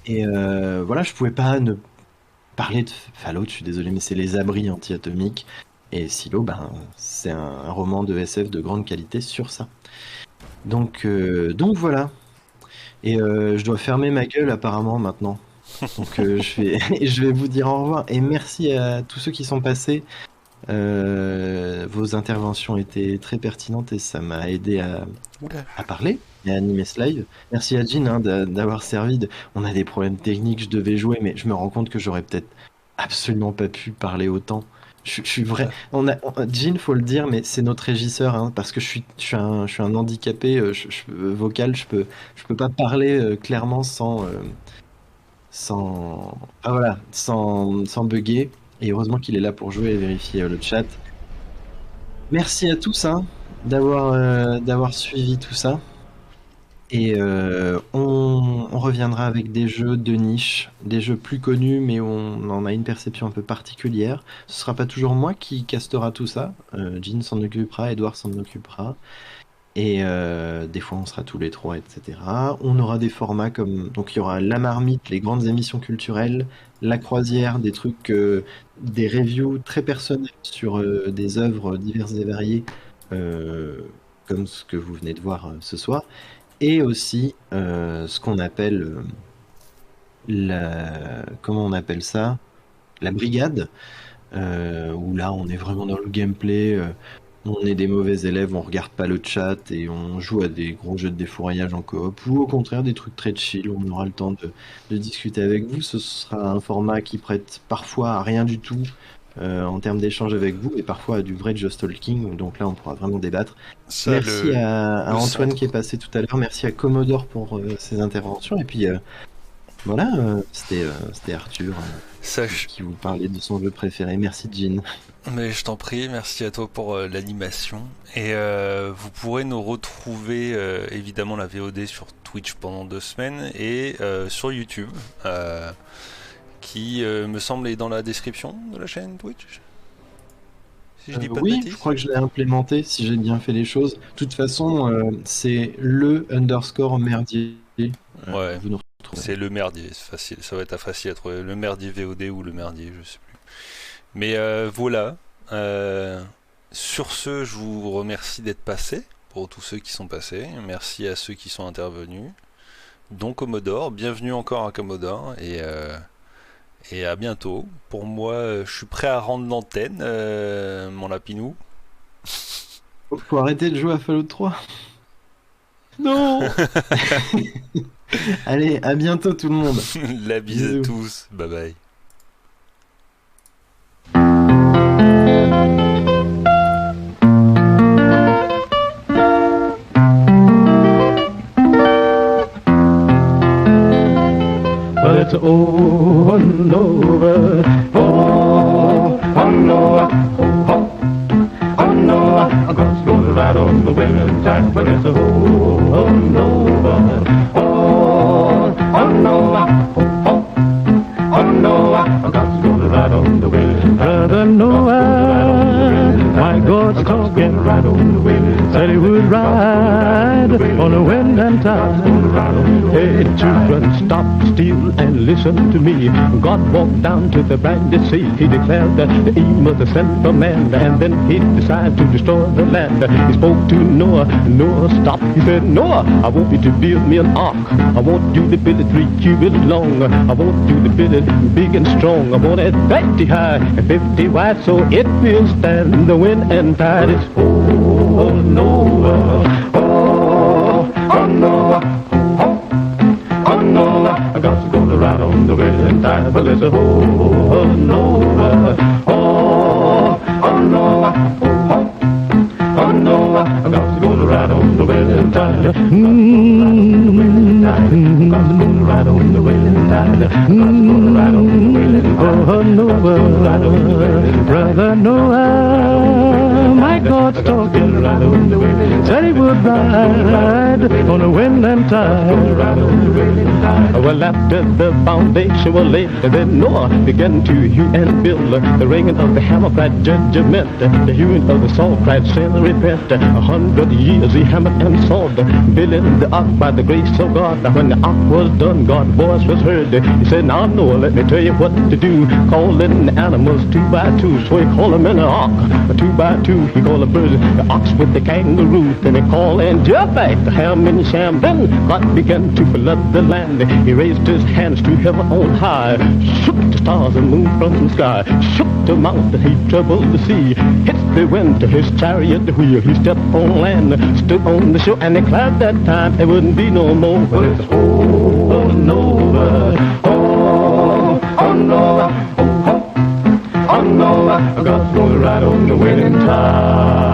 Et voilà, je pouvais pas ne parler de Fallout, je suis désolé, mais c'est les abris anti-atomiques. Et Silo, ben, c'est un roman de SF de grande qualité sur ça. Donc voilà. Et je dois fermer ma gueule apparemment maintenant. Donc je vais vous dire au revoir. Et merci à tous ceux qui sont passés. Vos interventions étaient très pertinentes et ça m'a aidé Oula. à parler et à animer ce live. Merci à Jean hein, d'avoir servi. On a des problèmes techniques, je devais jouer, mais je me rends compte que j'aurais peut-être absolument pas pu parler autant. Je suis vrai. Jean, faut le dire, mais c'est notre régisseur, hein, parce que je suis un handicapé vocal. Je peux pas parler clairement ah voilà, sans bugger. Et heureusement qu'il est là pour jouer et vérifier le chat. Merci à tous hein, d'avoir suivi tout ça. Et on reviendra avec des jeux de niche, des jeux plus connus, mais on en a une perception un peu particulière. Ce sera pas toujours moi qui castera tout ça. Jean s'en occupera, Edouard s'en occupera. Et des fois, on sera tous les trois, etc. On aura des formats comme... Donc, il y aura La Marmite, les grandes émissions culturelles, La Croisière, des trucs, des reviews très personnels sur des œuvres diverses et variées, euh, comme ce que vous venez de voir ce soir. Et aussi ce qu'on appelle comment on appelle ça? La brigade, où là on est vraiment dans le gameplay, on est des mauvais élèves, on regarde pas le chat et on joue à des gros jeux de défouraillage en coop, ou au contraire des trucs très chill où on aura le temps de discuter avec vous. Ce sera un format qui prête parfois à rien du tout. En termes d'échange avec vous, et parfois à du vrai just talking, donc là on pourra vraiment débattre. Ça, Merci à le Antoine centre. qui est passé tout à l'heure, merci à Commodore pour ses interventions, et puis Voilà, c'était Arthur Sache, qui vous parlait de son jeu préféré. Merci Jean. mais je t'en prie, merci à toi pour l'animation. Et vous pourrez nous retrouver évidemment la VOD sur Twitch pendant 2 semaines et sur YouTube, qui me semble est dans la description de la chaîne Twitch. Si je dis pas de Oui, bêtises. je crois que je l'ai implémenté si j'ai bien fait les choses. De toute façon, c'est _merdier. Ouais. Vous nous retrouvez. C'est le merdier, c'est facile, ça va être facile à trouver. Le merdier VOD ou le merdier, je sais plus. Mais voilà. Sur ce, je vous remercie d'être passés, pour tous ceux qui sont passés. Merci à ceux qui sont intervenus. Donc Commodore, bienvenue encore à Commodore et à bientôt. Pour moi, je suis prêt à rendre l'antenne, mon lapinou. Faut arrêter de jouer à Fallout 3. Non. Allez, à bientôt tout le monde. La bise à Bisous. tous, bye bye. Well, it's over and over. Oh, oh no, oh, oh. Oh no, I'm gonna ride on the winning tide. Well, it's over and over. Oh, oh no, oh, oh. Oh no, I'm gonna ride on the winning tide. Brother Noah, my God's talking. Said he would ride on the wind and tide. Hey, children, stop still and listen to me. God walked down to the brandy sea. He declared that the aim of the sent of man, and then he decided to destroy the land. He spoke to Noah. Noah stopped. He said, Noah, I want you to build me an ark. I want you to build it 3 cubits long. I want you to build it big and strong. I want it 50 high and 50 wide, so it will stand the wind and tide. It's oh Noah, oh Noah, oh Noah, I got to go to ride on the wind and tide. Well, it's oh Noah, oh Noah, oh Noah, I got to go to ride on the wind and tide. Got to go to ride on the wind and tide. Got to go to ride on the wind and tide. Oh Noah, brother Noah, my God's talking. Said he would ride on the wind and tide. Well, after the foundation was laid, then Noah began to hew and build. The ringing of the hammer cried judgment. The hewing of the saw cried sin repent. 100 years he hammered and sawed, building the ark by the grace of God. Now when the ark was done, God's voice was heard. He said, now Noah, let me tell you what to do. Calling the animals 2 by 2, so he called them in the ark. 2 by 2, he called the birds, the ox with the kangaroo. Then he called and Japheth, the ham and Shem. Then God began to flood the land. He raised his hands to heaven on high, shook the stars and moon from the sky, shook the mountain, he troubled the sea, hit the wind to his chariot wheel. He stepped on land, stood on the shore, and declared that time there wouldn't be no more. But it's oh Noah, oh Noah, oh Noah, I got to go ride on the winning tide.